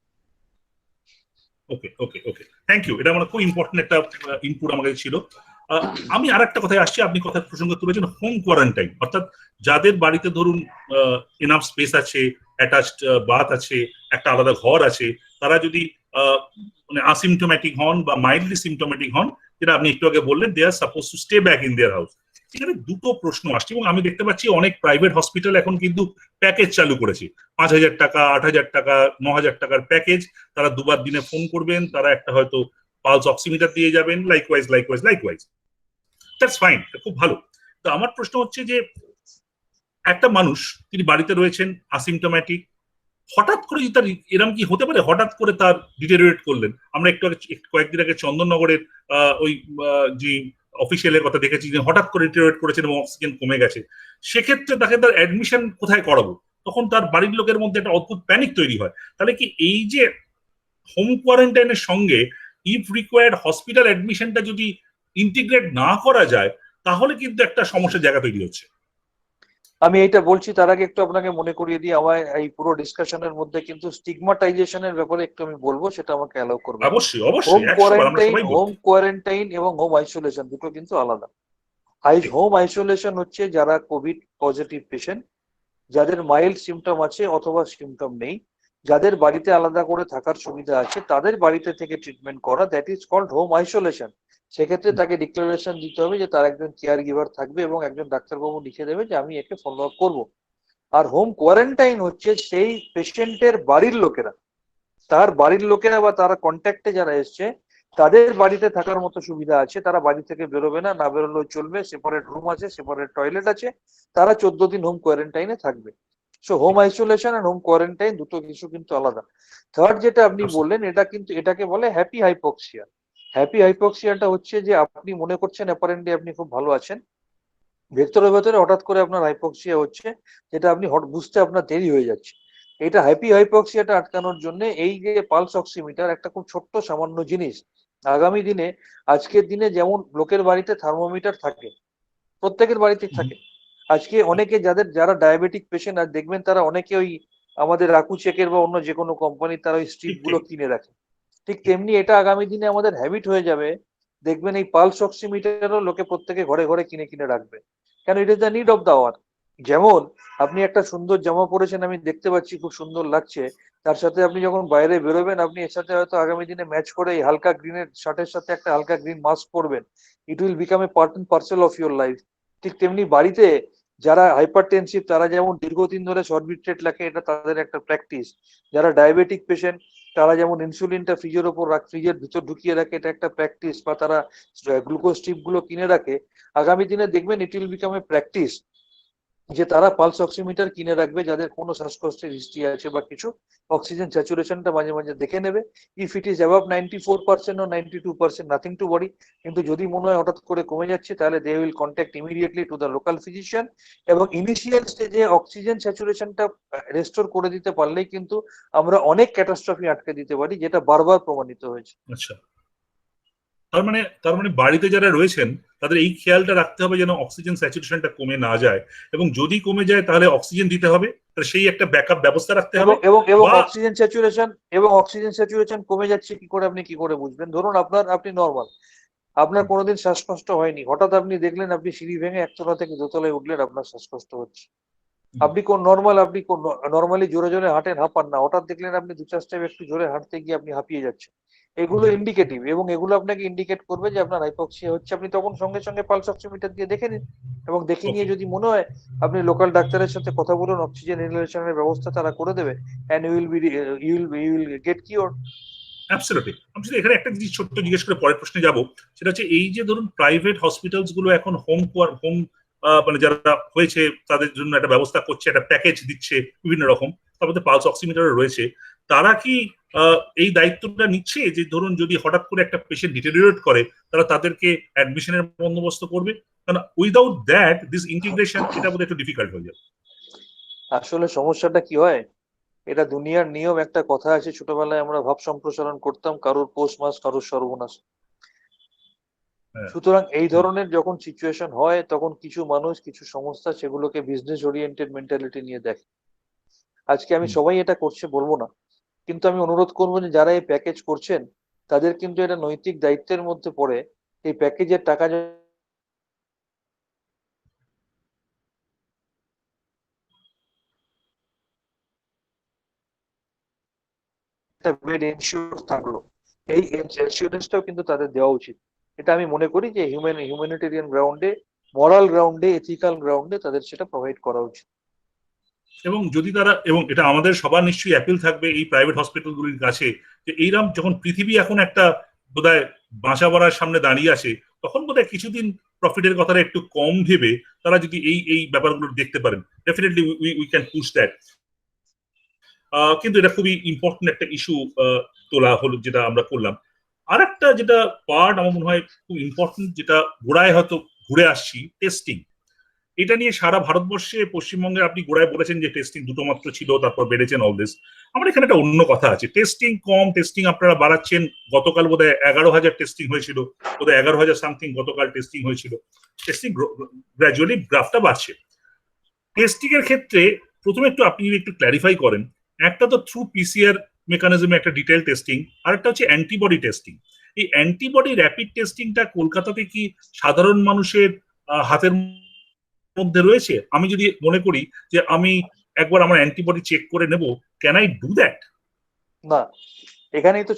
ওকে ওকে ওকে, থ্যাংক ইউ। এটা আমার খুব ইম্পর্টেন্ট একটা ইনপুট আমার কাছে ছিল। আমি আর একটা কথায় আসছি, আপনি কথার প্রসঙ্গ তুলেছেন হোম কোয়ারেন্টাইন, অর্থাৎ যাদের বাড়িতে ধরুন এনাফ স্পেস আছে, অ্যাটাচড বাথ আছে, একটা আলাদা ঘর আছে, তারা যদি মানে আসিমটোম্যাটিক হন বা মাইল্ডলি সিমটোম্যাটিক হন, যেটা আপনি একটু আগে বললেন, they are suppose to stay back in their house. এখানে দুটো প্রশ্ন আসছে, এবং আমি দেখতে পাচ্ছি অনেক প্রাইভেট হসপিটাল এখন কিন্তু প্যাকেজ চালু করেছে, 5,000 টাকা 8,000 টাকা 9,000 টাকার প্যাকেজ। তারা দুবার দিনে ফোন করবেন, তারা একটা হয়তো পালস অক্সিমিটার দিয়ে যাবেন, লাইকওয়াইজ দ্যাটস ফাইন, খুব ভালো। তো আমার প্রশ্ন হচ্ছে যে একটা মানুষ তিনি বাড়িতে রয়েছেন আসিমটোম্যাটিক, হঠাৎ করে তার এরকম কি হতে পারে, হঠাৎ করে তার ডিটেরিয়েট করলেন? আমরা একটু কয়েকদিন আগে চন্দননগরের ওই যে অফিসিয়ালের কথা দেখেছি, যে হঠাৎ করে ডিটেরিয়েট করেছেন এবং অক্সিজেন কমে গেছে, সেক্ষেত্রে তাকে তার অ্যাডমিশন কোথায় করাবো? তখন তার বাড়ির লোকের মধ্যে একটা অদ্ভুত প্যানিক তৈরি হয়। তাহলে কি এই যে হোম কোয়ারেন্টাইনের সঙ্গে ইফ রিকোয়ার্ড হসপিটাল অ্যাডমিশনটা যদি ইন্টিগ্রেট না করা যায়, তাহলে কিন্তু একটা সমস্যার জায়গা তৈরি হচ্ছে। আমি এইটা বলছি তার আগে একটু আপনাকে মনে করিয়ে দিই, আমার এই পুরো ডিসকাশনের মধ্যে কিন্তু স্টিগমাটাইজেশনের ব্যাপারে একটু আমি বলবো, সেটা আমাকে অ্যালাউ করবে। অবশ্যই অবশ্যই, হোম কোয়ারেন্টাইন এবং হোম আইসোলেশন দুটো কিন্তু আলাদা। হোম আইসোলেশন হচ্ছে যারা কোভিড পজিটিভ পেশেন্ট, যাদের মাইল্ড সিমটম আছে অথবা সিমটম নেই, যাদের বাড়িতে আলাদা করে থাকার সুবিধা আছে, তাদের বাড়িতে থেকে ট্রিটমেন্ট করা, that is called home isolation. সেক্ষেত্রে তাকে ডিক্লারেশন দিতে হবে যে তার একজন কেয়ার গিভার থাকবে এবং একজন ডাক্তারবাবু লিখে দেবে যে আমি একে ফলো আপ করবো। আর হোম কোয়ারেন্টাইন হচ্ছে সেই পেশেন্টের বাড়ির লোকেরা, তার বাড়ির লোকেরা বা তারা কন্ট্যাক্টে যারা এসছে, তাদের বাড়িতে থাকার মতো সুবিধা আছে, তারা বাড়ি থেকে বেরোবে না, না বেরোলেও চলবে, সেপারেট রুম আছে, সেপারেট টয়লেট আছে, তারা 14 দিন হোম কোয়ারেন্টাইনে থাকবে। সো হোম আইসোলেশন আর হোম কোয়ারেন্টাইন দুটো কিছু কিন্তু আলাদা। থার্ড যেটা আপনি বললেন, এটা কিন্তু এটাকে বলে হ্যাপি হাইপক্সিয়া। হ্যাপি হাইপক্সিয়াটা হচ্ছে যে আপনি মনে করছেন অ্যাপারেন্টলি আপনি খুব ভালো আছেন, ভেতরে ভেতরে হঠাৎ করে আপনার হাইপক্সিয়া হচ্ছে, যেটা আপনি বুঝতে আপনার দেরি হয়ে যাচ্ছে। এটা হ্যাপি হাইপক্সিয়াটা আটকানোর জন্য এই যে পালস অক্সিমিটার, একটা খুব ছোট্ট সামান্য জিনিস, আগামী দিনে, আজকের দিনে যেমন লোকের বাড়িতে থার্মোমিটার থাকে, প্রত্যেকের বাড়িতে থাকে, আজকে অনেকে যারা ডায়াবেটিক পেশেন্ট আর দেখবেন তারা অনেকে ওই আমাদের রাকুচেকের বা অন্য যে কোনো কোম্পানির তারা ওই স্ট্রিপ গুলো কিনে রাখে। ঠিক তেমনি এটা আগামী দিনে আমাদের হ্যাবিট হয়ে যাবে। দেখবেন এই পালস অক্সিমিটারও লোকে প্রত্যেকে ঘরে ঘরে কিনে কিনে রাখবে, কেন it is the need of the hour. যেমন আপনি একটা সুন্দর জামা পরেছেন, আমি দেখতে পাচ্ছি খুব সুন্দর লাগছে, তার সাথে আপনি যখন বাইরে বেরোবেন আপনি এর সাথে হয়তো আগামী দিনে ম্যাচ করে এই হালকা গ্রিনের শার্টের সাথে একটা হালকা গ্রিন মাস্ক পরবেন, it will become a part and parcel of your life. ঠিক তেমনি বাড়িতে যারা হাইপারটেনসিভ তারা যেমন দীর্ঘদিন ধরে সরবিট লেখে, এটা তাদের একটা প্র্যাকটিস। যারা ডায়াবেটিক পেশেন্ট তারা যেমন ইনসুলিনটা ফ্রিজের ভিতর ঢুকিয়ে রাখে, এটা একটা প্র্যাকটিস, বা তারা গ্লুকোজ স্ট্রিপ গুলো কিনে রাখে। আগামী দিনে দেখবেন ইট উইল বিকাম এ প্র্যাকটিস যে তারা পালস অক্সিমিটার কিনে রাখবে, যাদের কোনো শ্বাসকষ্টের হিস্ট্রি আছে বা কিছু, অক্সিজেন স্যাচুরেশনটা মাঝে মাঝে দেখে নেবে। If it is above 94% or 92%, nothing to worry. কিন্তু যদি মনে হয় হঠাৎ করে কমে যাচ্ছে, তাহলে they will contact immediately to the local physician. এবং ইনিশিয়াল স্টেজে অক্সিজেন স্যাচুরেশনটা রেস্টোর করে দিতে পারলেই কিন্তু আমরা অনেক ক্যাটাস্ট্রফি আটকে দিতে পারি, যেটা বারবার প্রমাণিত হয়েছে। আচ্ছা, তার মানে বাড়িতে যারা রয়েছেন তাদের এই খেয়ালটা রাখতে হবে যেন অক্সিজেন স্যাচুরেশনটা কমে না যায়, এবং যদি কমে যায় তাহলে অক্সিজেন দিতে হবে, তাহলে সেই একটা ব্যাকআপ ব্যবস্থা রাখতে হবে। এবং অক্সিজেন স্যাচুরেশন কমে যাচ্ছে কি করে, আপনি কি করে বুঝবেন? ধরুন আপনি নর্মাল, আপনার কোনোদিন শ্বাসকষ্ট হয়নি, হঠাৎ আপনি দেখলেন আপনি সিঁড়ি ভেঙে একতলা থেকে দোতলায় উঠলেন, আপনার শ্বাসকষ্ট হচ্ছে। আপনি নর্মালি জোরে জোরে হাঁটেন, হাঁপান না, হঠাৎ দেখলেন আপনি 2-4 স্টেপ একটু জোরে হাঁটতে গিয়ে আপনি হাঁপিয়ে যাচ্ছেন। এগুলো ইন্ডিকেটিভ, এবং এগুলো আপনাকে ইন্ডিকেট করবে যে আপনার হাইপক্সিয়া হচ্ছে। আপনি তখন সঙ্গে সঙ্গে পালস অক্সিমিটার দিয়ে দেখে নিন, এবং দেখে নিয়ে যদি মনে হয় আপনি লোকাল ডাক্তারের সাথে কথা বলুন, অক্সিজেন ইনহেলেশনের ব্যবস্থা তারা করে দেবে, and you will get cure. Absolutely. আমি শুধু এখানে একটা জিনিস ছোট্ট জিজ্ঞেস করে পরের প্রশ্নে যাব, সেটা হচ্ছে এই যে ধরুন প্রাইভেট হসপিটালস গুলো এখন হোম মানে যারা হয়েছে তাদের জন্য একটা ব্যবস্থা করছে, একটা প্যাকেজ দিচ্ছে বিভিন্ন রকম, তার মধ্যে পালস অক্সিমিটার রয়েছে, তারা কি এই দায়িত্বটা নিচ্ছে যে ধরুন যদি হঠাৎ করে একটা পেশেন্ট ডিটেরিওরেট করে তারা তাদেরকে অ্যাডমিশনের বন্দোবস্ত করবে? কারণ উইদাউট দ্যাট দিস ইন্টিগ্রেশন এটা বোধহয় একটু ডিফিকাল্ট হয়ে যাবে। আসলে সমস্যাটা কি হয়, এটা দুনিয়ার নিয়ম। একটা কথা আছে, ছোটবেলায় আমরা ভাব সম্প্রসারণ করতাম, কারোর পৌষ মাস কারোর সর্বনাশ। হ্যাঁ। সুতরাং এই ধরনের যখন সিচুয়েশন হয়, তখন কিছু মানুষ, কিছু সংস্থা সেগুলোকে বিজনেস ওরিয়েন্টেড মেন্টালিটি নিয়ে দেখে। আজকে আমি সবাই এটা করছে বলবো না, কিন্তু আমি অনুরোধ করবো যে যারা এই প্যাকেজ করছেন তাদের কিন্তু এটা নৈতিক দায়িত্বের মধ্যে পড়ে, এই প্যাকেজের টাকা একটা বেড ইন্স্যুরেন্স থাকলো, এই ইন্স্যুরেন্সটাও কিন্তু তাদের দেওয়া উচিত। এটা আমি মনে করি যে হিউম্যানিটেরিয়ান গ্রাউন্ডে, মরাল গ্রাউন্ডে, এথিক্যাল গ্রাউন্ডে তাদের সেটা প্রোভাইড করা উচিত। এবং যদি তারা, এবং এটা আমাদের সবার নিশ্চয়ই অ্যাপিল থাকবে এই প্রাইভেট হসপিটালগুলির কাছে, যে এইরকম যখন পৃথিবী এখন একটা বোধহয় বাঁচা বড়ার সামনে দাঁড়িয়ে আছে, তখন বোধহয় কিছুদিন প্রফিটের কথাটা একটু কম ভেবে তারা যদি এই ব্যাপারগুলো দেখতে পারেন, definitely we can push that. কিন্তু এটা খুবই ইম্পর্টেন্ট একটা ইস্যু তোলা হলো যেটা আমরা করলাম। আর একটা যেটা পার্ট আমার মনে হয় খুব ইম্পর্টেন্ট, যেটা গোড়ায় হয়তো ঘুরে আসছি, টেস্টিং। এটা নিয়ে সারা ভারতবর্ষে, পশ্চিমবঙ্গে আপনি গোড়ায় বলেছেন যে টেস্টিং দুটো মাত্র ছিল, তারপর বেড়েছেন অল দিস। আমার এখানে একটা অন্য কথা আছে, টেস্টিং কম, টেস্টিং আপনারা বাড়াচ্ছেন। গতকাল বোধহয় 11,000 টেস্টিং হয়েছিল, বোধহয় 11,000 সামথিং গতকাল টেস্টিং হয়েছিল। টেস্টিং গ্র্যাজুয়ালি গ্রাফটা বাড়ছে। টেস্টিং এর ক্ষেত্রে প্রথমে আপনি যদি একটু ক্ল্যারিফাই করেন, একটা তো থ্রু পিসিআর মেকানিজমে একটা ডিটেল টেস্টিং, আর একটা হচ্ছে অ্যান্টিবডি টেস্টিং। এই অ্যান্টিবডি র্যাপিড টেস্টিংটা কলকাতাতে কি সাধারণ মানুষের হাতের মধ্যে রয়েছে? আমি যদি মনে করি যে আমি একবার আমার অ্যান্টিবডি চেক করে নেব, ক্যান আই ডু দ্যাট? না, এখানেই তো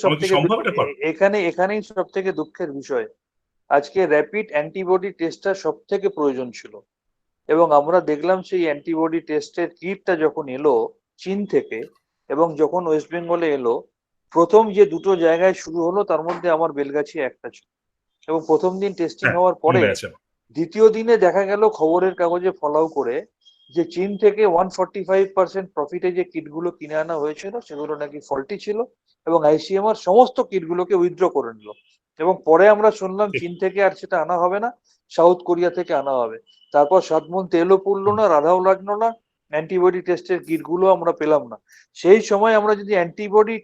এখানেই সব থেকে দুঃখের বিষয়। আজকে র্যাপিড অ্যান্টিবডি টেস্টটা সব থেকে প্রয়োজন ছিল, এবং আমরা দেখলাম সেই অ্যান্টিবডি টেস্টের কিটটা যখন এলো চীন থেকে, এবং যখন ওয়েস্ট বেঙ্গলে এলো, প্রথম যে দুটো জায়গায় শুরু হলো তার মধ্যে আমার বেলগাছি একটা ছিল। এবং প্রথম দিন টেস্টিং হওয়ার পরে দ্বিতীয় দিনে দেখা গেল খবরের কাগজে ফলাও করে যে চীন থেকে 145% প্রফিটে যে কিটগুলো কিনে আনা হয়েছিল সেগুলো নাকি ফল্টি ছিল, এবং আইসিএমআর সমস্ত কিটগুলোকে উইথড্র করে নিল। এবং পরে আমরা শুনলাম চীন থেকে আর সেটা আনা হবে না, সাউথ কোরিয়া থেকে আনা হবে। তারপর 7 মণ তেলও পুড়লো না, রাধাও লাগলো না, অ্যান্টিবডি টেস্টের কিটগুলো আমরা পেলাম না। সেই সময় আমরা যদি অ্যান্টিবডি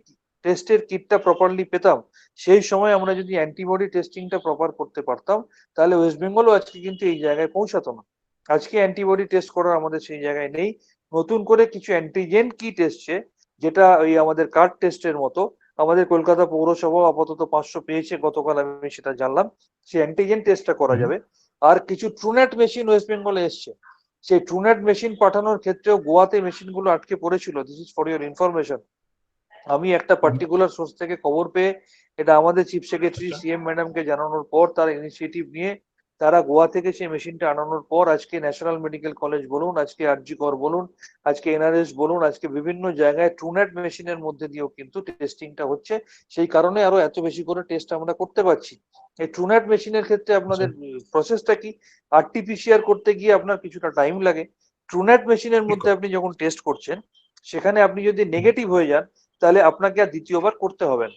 টেস্টের কিটটা প্রপারলি পেতাম, সেই সময় আমরা যদি অ্যান্টিবডি টেস্টিংটা প্রপার করতে পারতাম, তাহলে ওয়েস্ট বেঙ্গলও আজকে কিন্তু এই জায়গায় পৌঁছাতো না। আজকে অ্যান্টিবডি টেস্ট করার আমাদের সেই জায়গায় নেই। নতুন করে কিছু অ্যান্টিজেন কিট এসছে, যেটা ওই আমাদের কার্ড টেস্টের মতো। আমাদের কলকাতা পৌরসভা আপাতত 500 পেয়েছে, গতকাল আমি সেটা জানলাম। সেই অ্যান্টিজেন টেস্টটা করা যাবে। আর কিছু ট্রুনেট মেশিন ওয়েস্ট বেঙ্গলে এসছে, সেই ট্রুনেট মেশিন পাঠানোর ক্ষেত্রেও গোয়াতে মেশিনগুলো আটকে পড়েছিল। This is for your information. আমি একটা পার্টিকুলার সোর্স থেকে খবর পেয়ে এটা আমাদের চিফ সেক্রেটারি সিএম ম্যাডামকে জানানোর পর তারা ইনিশিয়েটিভ নিয়ে তারা গোয়া থেকে সেই মেশিনটা আনানোর পর আজকে ন্যাশনাল মেডিকেল কলেজ বলুন, আজকে আরজি কর বলুন, আজকে এনআরএস বলুন, আজকে বিভিন্ন জায়গায় ট্রুনেট মেশিনের মধ্যে দিয়েও কিন্তু টেস্টিংটা হচ্ছে। সেই কারণে আরো এত বেশি করে টেস্ট আমরা করতে পারছি। এই ট্রুনেট মেশিনের ক্ষেত্রে আপনাদের প্রসেসটা কি? আরটিপিসিআর করতে গিয়ে আপনার কিছুটা টাইম লাগে। ট্রুনেট মেশিনের মধ্যে আপনি যখন টেস্ট করছেন, সেখানে আপনি যদি নেগেটিভ হয়ে যান, তাহলে আপনাকে আর দ্বিতীয়বার করতে হবে না,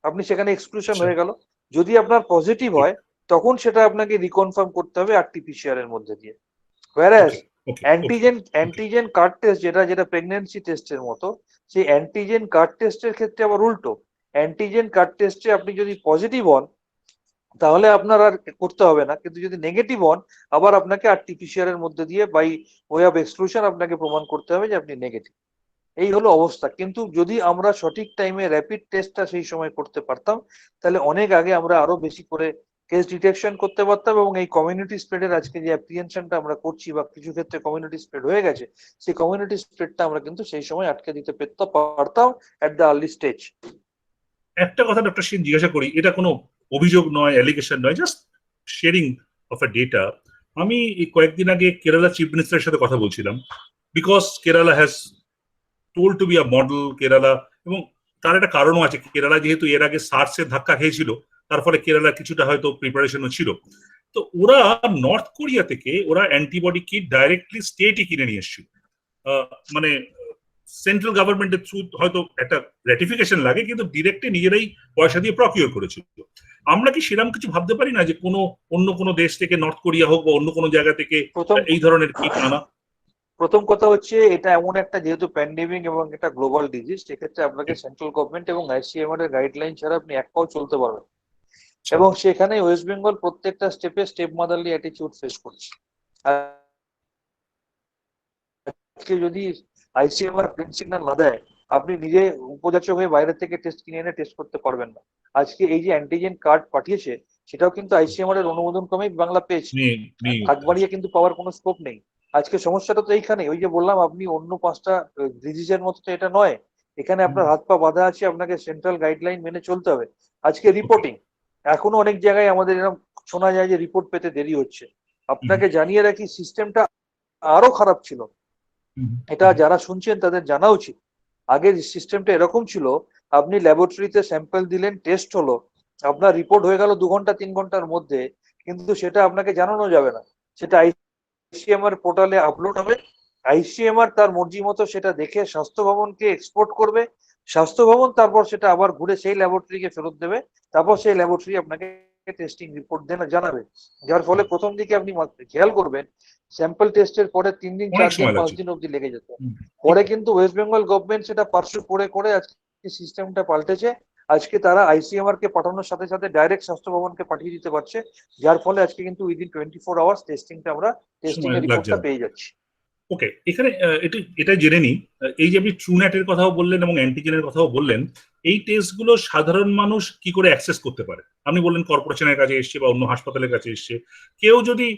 আপনি সেখানে এক্সক্লুশন হয়ে গেল। যদি আপনার পজিটিভ হয়, তখন সেটা আপনাকে রিকনফার্ম করতে হবে আরটিপিসিআর এর মধ্যে দিয়ে। whereas অ্যান্টিজেন কার্ড টেস্ট, যেটা প্রেগন্যান্সি টেস্টের মতো, সেই অ্যান্টিজেন কার্ড টেস্টের ক্ষেত্রে আবার উল্টো। অ্যান্টিজেন কার্ড টেস্টে আপনি যদি পজিটিভ হন, তাহলে আপনার আর করতে হবে না, কিন্তু যদি নেগেটিভ হন, আবার আপনাকে আরটিপিসিআর এর মধ্যে দিয়ে বাই ওয়ে অফ এক্সক্লুশন আপনাকে প্রমাণ করতে হবে যে আপনি নেগেটিভ। এই হলো অবস্থা। কিন্তু যদি আমরা সঠিক টাইমে র্যাপিড টেস্টটা সেই সময় করতে পারতাম, তাহলে অনেক আগে আমরা আরো বেশি করে কেস ডিটেকশন করতে পারতাম, এবং এই কমিউনিটি স্প্রেডের আজকে যে অ্যাপ্রিহেনশনটা আমরা করছি, বা কিছু ক্ষেত্রে কমিউনিটি স্প্রেড হয়ে গেছে, সেই কমিউনিটি স্প্রেডটা আমরা কিন্তু সেই সময় আটকে দিতে পারতাম এট দ্য আর্লি স্টেজ। একটা কথা ডক্টর সেন জিজ্ঞাসা করি, এটা কোনো অভিযোগ নয়, অ্যালিগেশন নয়, just sharing of a data. আমি কয়েকদিন আগে কেরালা চিফ মিনিস্টারের সাথে কথা বলছিলাম, because Kerala has told to be a model Kerala, এবং তার একটা কারণও আছে। কেরালা যেহেতু এর আগে সার্সের ধাক্কা খেয়েছিল, তার ফলে কেরালা কিছুটা হয়তো প্রিপারেশনও ছিল। তো ওরা নর্থ কোরিয়া থেকে ওরা অ্যান্টিবডি কিট ডাইরেক্টলি স্টেটই কিনে নিয়ে এসেছিল। মানে সেন্ট্রাল গভর্নমেন্টের থ্রু হয়তো একটা র্যাটিফিকেশন লাগে, কিন্তু ডিরেক্টলি নিজেরাই পয়সা দিয়ে প্রকিউর করেছিল। আমরা কি সেরকম কিছু ভাবতে পারি না যে কোনো অন্য কোনো দেশ থেকে, নর্থ কোরিয়া হোক বা অন্য কোনো জায়গা থেকে এই ধরনের কিট আনা? প্রথম কথা হচ্ছে, এটা এমন একটা, যেহেতু প্যান্ডেমিক এবং এটা গ্লোবাল ডিজিজ, সেক্ষেত্রে আপনাকে সেন্ট্রাল গভর্নমেন্ট এবং আইসিএমআর এর গাইডলাইন ছাড়া আপনি এক পাও চলতে পারবেন। এবং সেখানে ওয়েস্ট বেঙ্গল প্রত্যেকটা স্টেপ মাদারলি অ্যাটিটিউড ফেস করছে। আজকে যদি আইসিএমআর গ্রিন সিগন্যাল না দেয়, আপনি নিজে উপযাচ্য হয়ে বাইরে থেকে টেস্ট কিনে এনে টেস্ট করতে পারবেন না। আজকে এই যে অ্যান্টিজেন কার্ড পাঠিয়েছে, সেটাও কিন্তু আইসিএমআর এর অনুমোদন ক্রমেই বাংলা পেয়েছে, আগ বাড়িয়ে কিন্তু পাওয়ার কোনো স্কোপ নেই। আজকে সমস্যাটা তো এইখানে, ওই যে বললাম, আপনি অন্য 5টা ডিজিজের মতো তো এটা নয়। এখানে আপনার হাত পা বাঁধা আছে, আপনাকে সেন্ট্রাল গাইডলাইন মেনে চলতে হবে। আজকে রিপোর্টিং, এখনো অনেক জায়গায় আমাদের এরকম শোনা যায় যে রিপোর্ট পেতে দেরি হচ্ছে। আপনাকে জানিয়ে রাখি, সিস্টেমটা আরো খারাপ ছিল। এটা যারা শুনছেন তাদের জানা উচিত। আগের সিস্টেমটা এরকম ছিল, আপনি ল্যাবরেটরিতে স্যাম্পল দিলেন, টেস্ট হলো, আপনার রিপোর্ট হয়ে গেল 2 ঘন্টা 3 ঘন্টার মধ্যে, কিন্তু সেটা আপনাকে জানানো যাবে না। সেটা আইসিএমআর পোর্টালে আপলোড হবে, আইসিএমআর তার মর্জি মতো সেটা দেখে স্বাস্থ্য ভবনকে এক্সপোর্ট করবে, স্বাস্থ্য ভবন তারপর সেটা আবার ঘুরে সেই ল্যাবরেটরিকে ফেরত দেবে, তারপর সেই ল্যাবরেটরি আপনাকে টেস্টিং রিপোর্ট জানাবে। যার ফলে প্রথম দিকে আপনি খেয়াল করবেন, স্যাম্পল টেস্টের পরে 3 দিন 4 দিন 5 দিন অব্দি লেগে যেত। পরে কিন্তু ওয়েস্ট বেঙ্গল গভর্নমেন্ট সেটা পার্সু করে আজকে সিস্টেমটা পাল্টেছে। আজকে তারা আইসিএমআর কে পাঠানোর সাথে সাথে ডাইরেক্ট স্বাস্থ্য ভবনকে পাঠিয়ে দিতে পারছে, যার ফলে আজকে কিন্তু উইদিন 24 আওয়ার্স টেস্টিংটা আমরা টেস্টিং এর রিপোর্টটা পেয়ে যাচ্ছি। ওকে, এখানে এটা জেনে নিই, এই যে আপনি ট্রুনেটের কথাও বললেন এবং অ্যান্টিজেনের কথাও বললেন, এই টেস্টগুলো সাধারণ মানুষ কি করে অ্যাক্সেস করতে পারে? আপনি বললেন কর্পোরেশনের কাছে এসছে বা অন্য হাসপাতালের কাছে এসছে। কেউ যদি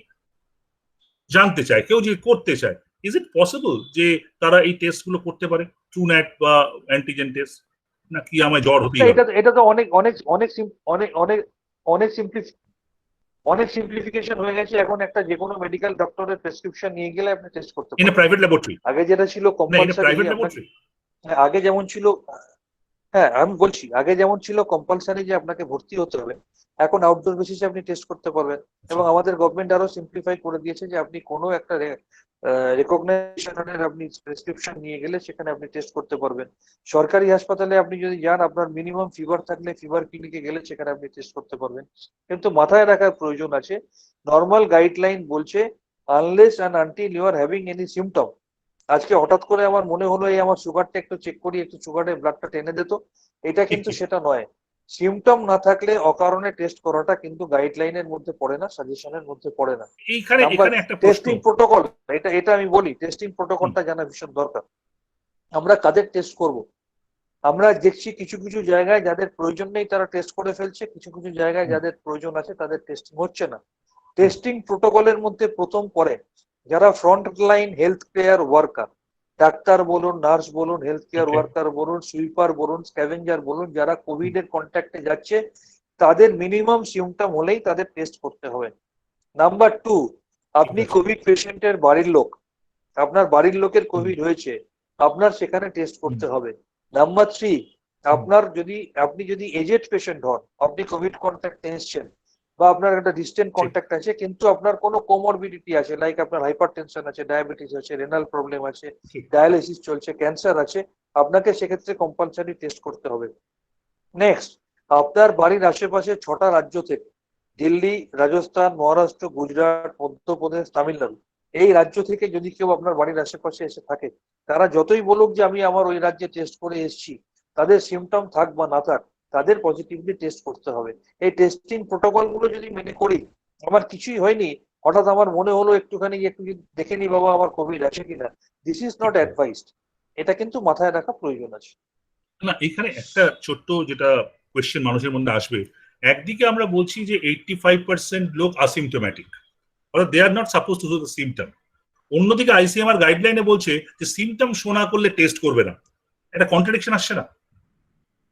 জানতে চায়, কেউ যদি করতে চায়, ইজ ইট পসিবল যে তারা এই টেস্টগুলো করতে পারে, ট্রুনেট বা অ্যান্টিজেন টেস্ট? নাকি আমায় জ্বর হতেই হবে? এটা তো অনেক অনেক অনেক অনেক অনেক অনেক সিম্পলিফিকেশন হয়ে গেছে। এখন একটা যে কোনো মেডিকেল ডক্টরের প্রেসক্রিপশন নিয়ে গেলে আপনি টেস্ট করতে ইন পারবেন। Private laboratory? আগে যেটা ছিল কম্পালসারি, আগে যেমন ছিল, হ্যাঁ আমি বলছি, আগে যেমন ছিল কম্পালসারি যে আপনাকে ভর্তি হতে হবে, এখন আউটডোর বেসিসে আপনি টেস্ট করতে পারবেন। এবং আমাদের গভর্নমেন্ট আরো সিম্পলিফাই করে দিয়েছে যে আপনি কোনো একটা রেকগনাইজেশনের আপনি প্রেসক্রিপশন নিয়ে গেলে সেখানে আপনি টেস্ট করতে পারবেন। সরকারি হাসপাতালে আপনি যদি যান, আপনার মিনিমাম ফিভার থাকলে ফিভার ক্লিনিকে গেলে সেখানে আপনি টেস্ট করতে পারবেন। কিন্তু মাথায় রাখার প্রয়োজন আছে, নর্মাল গাইডলাইন বলছে unless and until you are having any symptom. আজকে হঠাৎ করে আমার মনে হলো এই আমার সুগারটা একটু চেক করি, একটু সুগারের ব্লাডটা টেনে দিত, এটা কিন্তু সেটা নয়। সিমটম না থাকলে অকারণে টেস্ট করাটা কিন্তু গাইডলাইনের মধ্যে পড়ে না, সাজেশনের মধ্যে পড়ে না। এখানে একটা প্রশ্ন। টেস্টিং প্রোটোকল, এটা আমি বলি, টেস্টিং প্রোটোকলটা জানা ভীষণ দরকার। আমরা কাদের টেস্ট করব? আমরা দেখছি কিছু কিছু জায়গায় যাদের প্রয়োজন নেই তারা টেস্ট করে ফেলছে, কিছু কিছু জায়গায় যাদের প্রয়োজন আছে তাদের টেস্টিং হচ্ছে না। টেস্টিং প্রোটোকলের মধ্যে প্রথম পড়ে যারা front line health care worker, doctor বলুন, নার্স বলুন, হেলথ কেয়ার ওয়ার্কার বলুন, সুইপার বলুন, স্ক্যাভেঞ্জার বলুন, যারা কোভিড এর কন্ট্যাক্টে যাচ্ছে তাদের মিনিমাম সিমটম হলেই তাদের টেস্ট করতে হবে। নাম্বার 2, আপনি কোভিড পেশেন্টের বাড়ির লোক, আপনার বাড়ির লোকের কোভিড হয়েছে, আপনার সেখানে টেস্ট করতে হবে। নাম্বার 3, আপনি যদি এজেড পেশেন্ট হন, আপনি কোভিড কন্ট্যাক্টে এসেছেন বা আপনার একটা ডিস্টেন্ট কন্ট্যাক্ট আছে কিন্তু আপনার কোনো কোমরবিডিটি আছে, লাইক আপনার হাইপারটেনশন আছে, ডায়াবেটিস আছে, রেনাল প্রবলেম আছে, ডায়ালিসিস চলছে, ক্যান্সার আছে, আপনাকে সেক্ষেত্রে কম্পালসারি টেস্ট করতে হবে। নেক্সট, আপনার বাড়ির আশেপাশে 6টা রাজ্য থেকে, দিল্লি, রাজস্থান, মহারাষ্ট্র, গুজরাট, মধ্যপ্রদেশ, তামিলনাড়ু, এই রাজ্য থেকে যদি কেউ আপনার বাড়ির আশেপাশে এসে থাকে, তারা যতই বলুক যে আমি আমার ওই রাজ্যে টেস্ট করে এসেছি, তাদের সিমটম থাক বা না থাক তাদের পজিটিভলি টেস্ট করতে হবে। এই টেস্টিং প্রোটোকল গুলো যদি মেনে করি, আমার কিছুই হয়নি, হঠাৎ আমার মনে হলো একটু দেখে নি বাবা আমার কোভিড আছে কিনা, দিস ইজ নট অ্যাডভাইসড। এটা কিন্তু মাথায় রাখা প্রয়োজন আছে। না, এখানে একটা ছোট্ট যেটা কোয়েশ্চেন মানুষের মধ্যে আসবে, একদিকে আমরা বলছি যে 85% লোক আসিমটোম্যাটিক, অর্থাৎ they are not suppose to show the symptom. অন্যদিকে আইসিএমআর গাইডলাইনে বলছে যে সিমটম শো না করলে টেস্ট করবে না। এটা কন্ট্রাডিকশন আসছে না?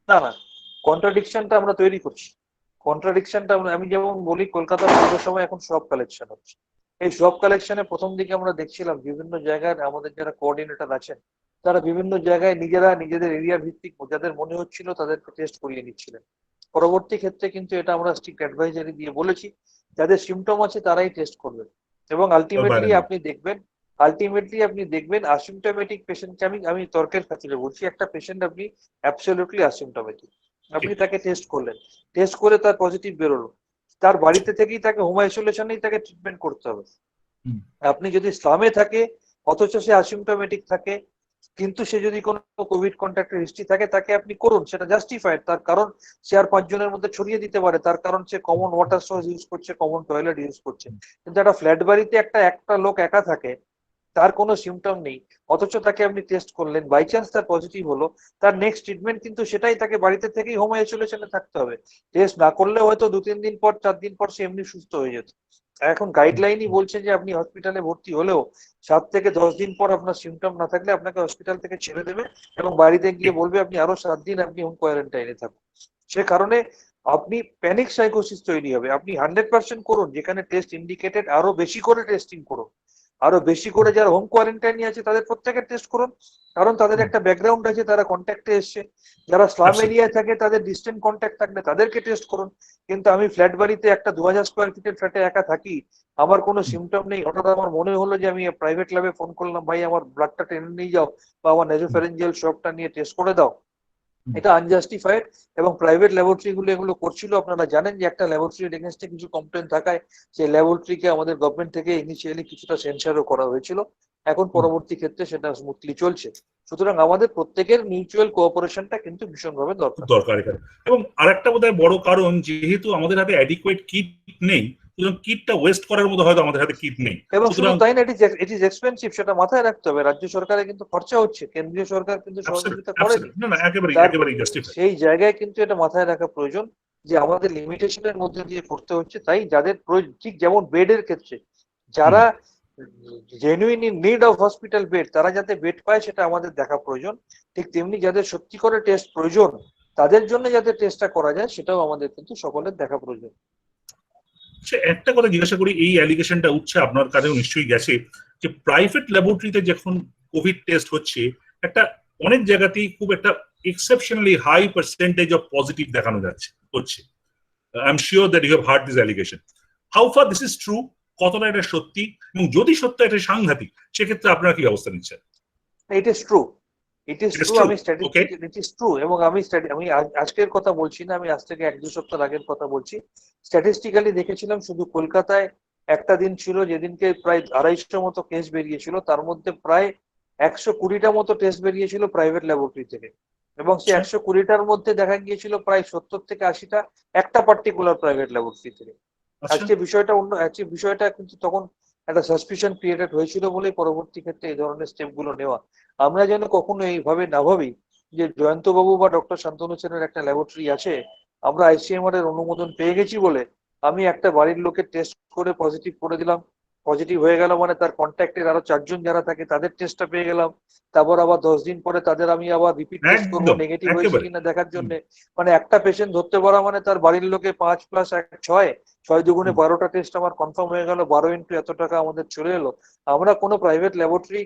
না না, কন্ট্রাডিকশনটা আমরা তৈরি করছি। কন্ট্রাডিকশনটা আমি যেমন বলি, কলকাতা পৌরসভায় এখন সব কালেকশন হচ্ছে। এই সব কালেকশনে প্রথম দিকে আমরা দেখছিলাম বিভিন্ন জায়গায় আমাদের যারা কোঅর্ডিনেটর আছেন তারা বিভিন্ন জায়গায় নিজেদের এরিয়া ভিত্তিক যাদের মনে হচ্ছিল তাদেরকে টেস্ট করিয়ে নিচ্ছিলেন। পরবর্তী ক্ষেত্রে কিন্তু এটা আমরা স্ট্রিক্ট অ্যাডভাইজারি দিয়ে বলেছি যাদের সিমটম আছে তারাই টেস্ট করবেন। এবং আলটিমেটলি আপনি দেখবেন অ্যাসিমটোমেটিক পেশেন্টকে, আমি তর্কের খাতিরে বলছি, একটা পেশেন্ট আপনি অ্যাবসলিউটলি অ্যাসিমটোমেটিক, আপনি তাকে টেস্ট করলেন, টেস্ট করে তার পজিটিভ বেরোলো, তার বাড়িতে থেকেই তাকে হোম আইসোলেশনেই তাকে ট্রিটমেন্ট করতে হবে। আপনি যদি স্লামে থাকে অথচ সে অ্যাসিমটোমেটিক থাকে কিন্তু সে যদি কোনো কোভিড কন্ট্যাক্টের হিস্ট্রি থাকে তাকে আপনি করুন, সেটা জাস্টিফাইড, তার কারণ সে আর 5 জনের মধ্যে ছড়িয়ে দিতে পারে, তার কারণ সে কমন ওয়াটার সোর্স ইউজ করছে, কমন টয়লেট ইউজ করছে। কিন্তু একটা ফ্ল্যাট বাড়িতে একটা লোক একা থাকে, তার কোনো সিমটম নেই, অথচ তাকে আপনি টেস্ট করলেন, বাই চান্স তার পজিটিভ হলো, তার নেক্সট ট্রিটমেন্ট কিন্তু সেটাই, তাকে বাড়িতে থেকেই হোম আইসোলেশনে থাকতে হবে। টেস্ট না করলে হয়তো 2-3 দিন পর 4 দিন পর সে এমনি সুস্থ হয়ে যেত। এখন গাইডলাইনই বলছে যে আপনি হসপিটালে ভর্তি হলেও 7 থেকে 10 দিন পর আপনার সিমটম না থাকলে আপনাকে হসপিটাল থেকে ছেড়ে দেবে এবং বাড়িতে গিয়ে বলবে আপনি আরো 7 দিন আপনি হোম কোয়ারেন্টাইনে থাকুন। সে কারণে আপনি প্যানিক সাইকোসিস তৈরি হবে। আপনি 100% করুন, যেখানে টেস্ট ইন্ডিকেটেড আরো বেশি করে টেস্টিং করুন, আরো বেশি করে যারা হোম কোয়ারেন্টাইনে আছে তাদের প্রত্যেকের টেস্ট করুন, কারণ তাদের একটা ব্যাকগ্রাউন্ড আছে, তারা কন্ট্যাক্টে এসছে। যারা স্লাম এরিয়ায় থাকে তাদের ডিস্টেন্ট কন্ট্যাক্ট থাকলে তাদেরকে টেস্ট করুন। কিন্তু আমি ফ্ল্যাট বাড়িতে একটা 2000 স্কোয়ার ফিটের ফ্ল্যাটে একা থাকি, আমার কোনো সিমটম নেই, হঠাৎ আমার মনে হলো যে আমি প্রাইভেট ল্যাবে ফোন করলাম, ভাই আমার ব্লাডটা টেনে নিয়ে যাও বা আমার নেজোফ্যারেঞ্জিয়াল শপটা নিয়ে টেস্ট করে দাও, এটা আনজাস্টিফাইড। এবং প্রাইভেট ল্যাবরেটরি গুলো এগুলো করছিল। আপনারা জানেন যে একটা ল্যাবরেটরির এগেইনস্টে কিছু কমপ্লেন থাকায় সেই ল্যাবরেটরিকে আমাদের গভর্নমেন্ট থেকে ইনিশিয়ালি কিছুটা সেন্সারও করা হয়েছিল, এখন পরবর্তী ক্ষেত্রে সেটা স্মুথলি চলছে। সুতরাং আমাদের প্রত্যেকের মিউচুয়াল কোঅপারেশনটা কিন্তু ভীষণভাবে দরকার এখানে। এবং আরেকটা বোধহয় বড় কারণ, যেহেতু আমাদের হাতে অ্যাডিকুয়েট কিট নেই, সুতরাং কিটটা ওয়েস্ট করার মতো হয়তো আমাদের হাতে কিট নেই। এবং শুধু তাই না, ইট ইজ এক্সপেন্সিভ, সেটা মাথায় রাখতে হবে। রাজ্য সরকারে কিন্তু খরচা হচ্ছে, কেন্দ্রীয় সরকার কিন্তু সহযোগিতা করেনি। সেই জায়গায় কিন্তু এটা মাথায় রাখা প্রয়োজন যে আমাদের লিমিটেশনের মধ্যে দিয়ে করতে হচ্ছে। তাই যাদের ঠিক যেমন বেডের ক্ষেত্রে যারা genuine in need of hospital bed, তারা যাতে বেড পায় সেটা আমাদের দেখা প্রয়োজন। ঠিক তেমনি যাদের সত্যি করে টেস্ট প্রয়োজন তাদের জন্য যাতে টেস্টটা করা যায় সেটাও আমাদের কিন্তু সকলের দেখা প্রয়োজন। একটা কথা জিজ্ঞাসা করি, এই অ্যালিগেশনটা উঠছে আপনার কাছেও নিশ্চয়ই গেছে যে প্রাইভেট ল্যাবরেটরিতে যখন কোভিড টেস্ট হচ্ছে একটা অনেক জায়গাতেই খুব একটা exceptionally high percentage of positive দেখানো যাচ্ছে হচ্ছে। I am sure that you have heard this allegation. How far this is true? কতটা এটা সত্যি? এবং যদি সত্য এটা সাংঘাতিক, সেক্ষেত্রে আপনারা কি ব্যবস্থা নিচ্ছেন? It is true, it is true. It is true. এবং আমি আজকের কথা বলছি না, আমি আজ থেকে 1-2 সপ্তাহ আগের কথা বলছি। স্ট্যাটিস্টিক্যালি দেখেছিলাম শুধু কলকাতায় একটা দিন ছিল যেদিনকে প্রায় 250 মতো কেস বেরিয়েছিল, তার মধ্যে প্রায় 120টা মতো টেস্ট বেরিয়েছিল প্রাইভেট ল্যাবরেটরি থেকে। এবং সেই 120টার মধ্যে দেখা গিয়েছিল প্রায় 70 থেকে 80টা একটা পার্টিকুলার প্রাইভেট ল্যাবরেটরি থেকে। আচ্ছা, আজকে বিষয়টা কিন্তু তখন একটা সাসপিশন ক্রিয়েটেড হয়েছিল বলেই পরবর্তী ক্ষেত্রে এই ধরনের স্টেপ গুলো নেওয়া। আমরা যেন কখনো এইভাবে না ভাবি যে জয়ন্তবাবু বা ডক্টর শান্তনু সেনের একটা ল্যাবরেটরি আছে, আমরা আইসিএমআর এর অনুমোদন পেয়ে গেছি বলে আমি একটা বাড়ির লোকের টেস্ট করে পজিটিভ করে দিলাম, পজিটিভ হয়ে গেল মানে তার কন্ট্যাক্টের আরো 4জন যারা থাকে তাদের টেস্টটা পেয়ে গেলাম, তারপর আবার 10 দিন পরে তাদের আমি আবার রিপিট টেস্ট করবো একদম নেগেটিভ হয়েছে একেবারে। কিনা দেখার জন্য। মানে একটা পেশেন্ট ধরতে পারা মানে তার বাড়ির লোকে 5 + 1 6, 6 দুগুণে 12টা টেস্ট আমার কনফার্ম হয়ে গেল, 12 ইন্টু এত টাকা আমাদের চলে এলো। আমরা কোনো প্রাইভেট ল্যাবরেটরি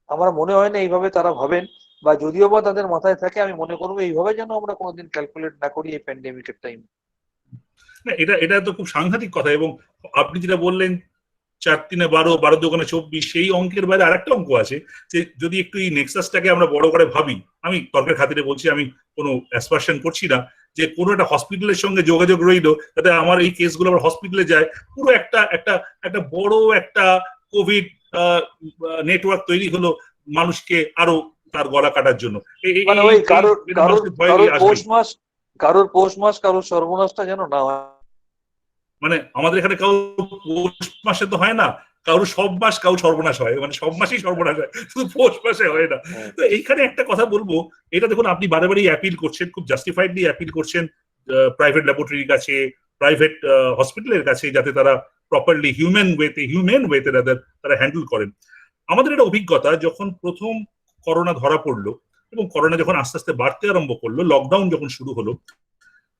আমার মনে হয় না এইভাবে তারা ভাবেন, বা যদিও বা তাদের মাথায় থাকে আমি মনে করবো এইভাবে যেন আমরা কোনোদিন ক্যালকুলেট না করি এই প্যান্ডেমিকের টাইম। না, এটা এটা তো খুব সাংঘাতিক কথা। এবং আপনি যেটা বললেন 4 3 12, 12 2 24, সেই অঙ্কের বাইরে আরেকটা অঙ্ক আছে যে যদি একটু এই নেক্সাসটাকে আমরা বড় করে ভাবি, আমি তর্কের খাতিরে বলছি, আমি কোনো অ্যাসপারশন করছি না, যে কোনো একটা হসপিটালের সঙ্গে যোগাযোগ রইল যাতে আমার এই কেসগুলো আবার হসপিটালে যায়, পুরো একটা একটা একটা বড় একটা কোভিড নেটওয়ার্ক তৈরি হলো মানুষকে আরো তার গলা কাটার জন্য। মানে ওই কারোর মানুষের ভয় কারোর আসবে। পৌষ মাস কারোর সর্বনাশটা যেন না হয়। মানে আমাদের এখানে কারো পৌষ মাসে তো হয় না, কারো সব মাস কারো সর্বনাশ হয়, মানে সব মাসেই সর্বনাশ হয়, শুধু পৌষ মাসে হয় না। তো এইখানে একটা কথা বলবো, এটা দেখুন আপনি বারে বারেই অ্যাপিল করছেন, খুব জাস্টিফাইডলি অ্যাপিল করছেন প্রাইভেট ল্যাবরেটরির কাছে, প্রাইভেট হসপিটালের কাছে, যাতে তারা প্রপারলি হিউম্যান ওয়েতে তারা হ্যান্ডেল করেন। আমাদের একটা অভিজ্ঞতা, যখন প্রথম করোনা ধরা পড়লো এবং করোনা যখন আস্তে আস্তে বাড়তে আরম্ভ করলো, লকডাউন যখন শুরু হলো,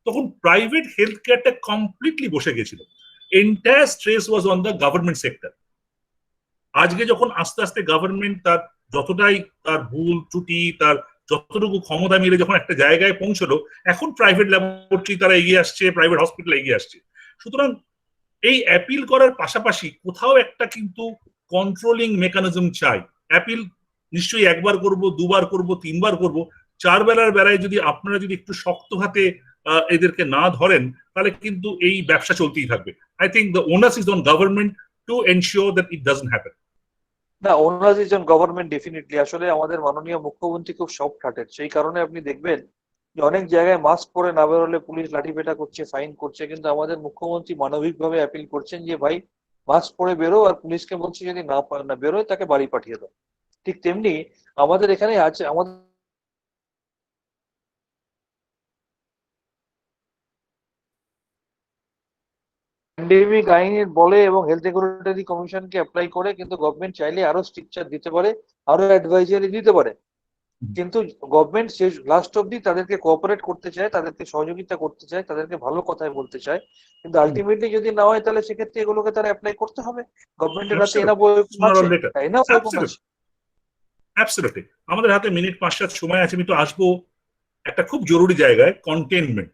তখন প্রাইভেট হেলথ কেয়ারটা কমপ্লিটলি বসে গেছিল। Entire stress was on the government sector. আজকে যখন আস্তে আস্তে গভর্নমেন্ট তার যতটাই তার ভুল ত্রুটি, তার যতটুকু ক্ষমতা মিলে যখন একটা জায়গায় পৌঁছলো, এখন প্রাইভেট ল্যাবরেটরি তারা এগিয়ে আসছে, প্রাইভেট হসপিটাল এগিয়ে আসছে। সুতরাং এই অ্যাপিল করার পাশাপাশি কোথাও একটা কিন্তু কন্ট্রোলিং মেকানিজম চাই। অ্যাপিল নিশ্চয়ই একবার করব, দুবার করব, তিনবার করব, 4 বেলার বেলায় যদি আপনারা যদি একটু শক্ত হাতে এদেরকে না ধরেন, তাহলে কিন্তু এই ব্যবসা চলতেই থাকবে। I think the onus is on government to ensure that it doesn't happen. না, onus is on government definitely. আসলে আমাদের মাননীয় মুখ্যমন্ত্রী খুব সফট হার্টেড, সেই কারণে আপনি দেখবেন যে অনেক জায়গায় মাস্ক পরে না বেরোলে পুলিশ লাঠিপেটা করছে, ফাইন করছে, কিন্তু আমাদের মুখ্যমন্ত্রী মানবিকভাবে অ্যাপিল করছেন যে ভাই মাস্ক পরে বেরো, আর পুলিশকে বলছে যদি না বেরোয় তাকে বাড়ি পাঠিয়ে দাও। ঠিক তেমনি আমাদের এখানে আছে, আমাদের প্যান্ডেমিক আইনের বলে এবং হেলথ রেগুলেটরি কমিশনকে অ্যাপ্লাই করে, কিন্তু গভর্নমেন্ট চাইলে আরো স্ট্রিকচার দিতে পারে, আরো অ্যাডভাইজারি দিতে পারে। কিন্তু গভর্নমেন্ট শেষ লাস্ট অব্দি তাদেরকে কোঅপারেট করতে চায়, তাদেরকে সহযোগিতা করতে চায়, তাদেরকে ভালো কথায় বলতে চায়, কিন্তু আলটিমেটলি যদি না হয় তাহলে সেক্ষেত্রে এগুলোকে তারা অ্যাপ্লাই করতে হবে। গভর্নমেন্টের হাতে এনাফ ওয়েপন আছে, এনাফ ওয়েপন আছে। অ্যাবসলিউটলি। আমাদের হাতে মিনিট 5-7 সময় আছে, আমি তো আসবো একটা খুব জরুরি জায়গায়, কন্টেনমেন্ট।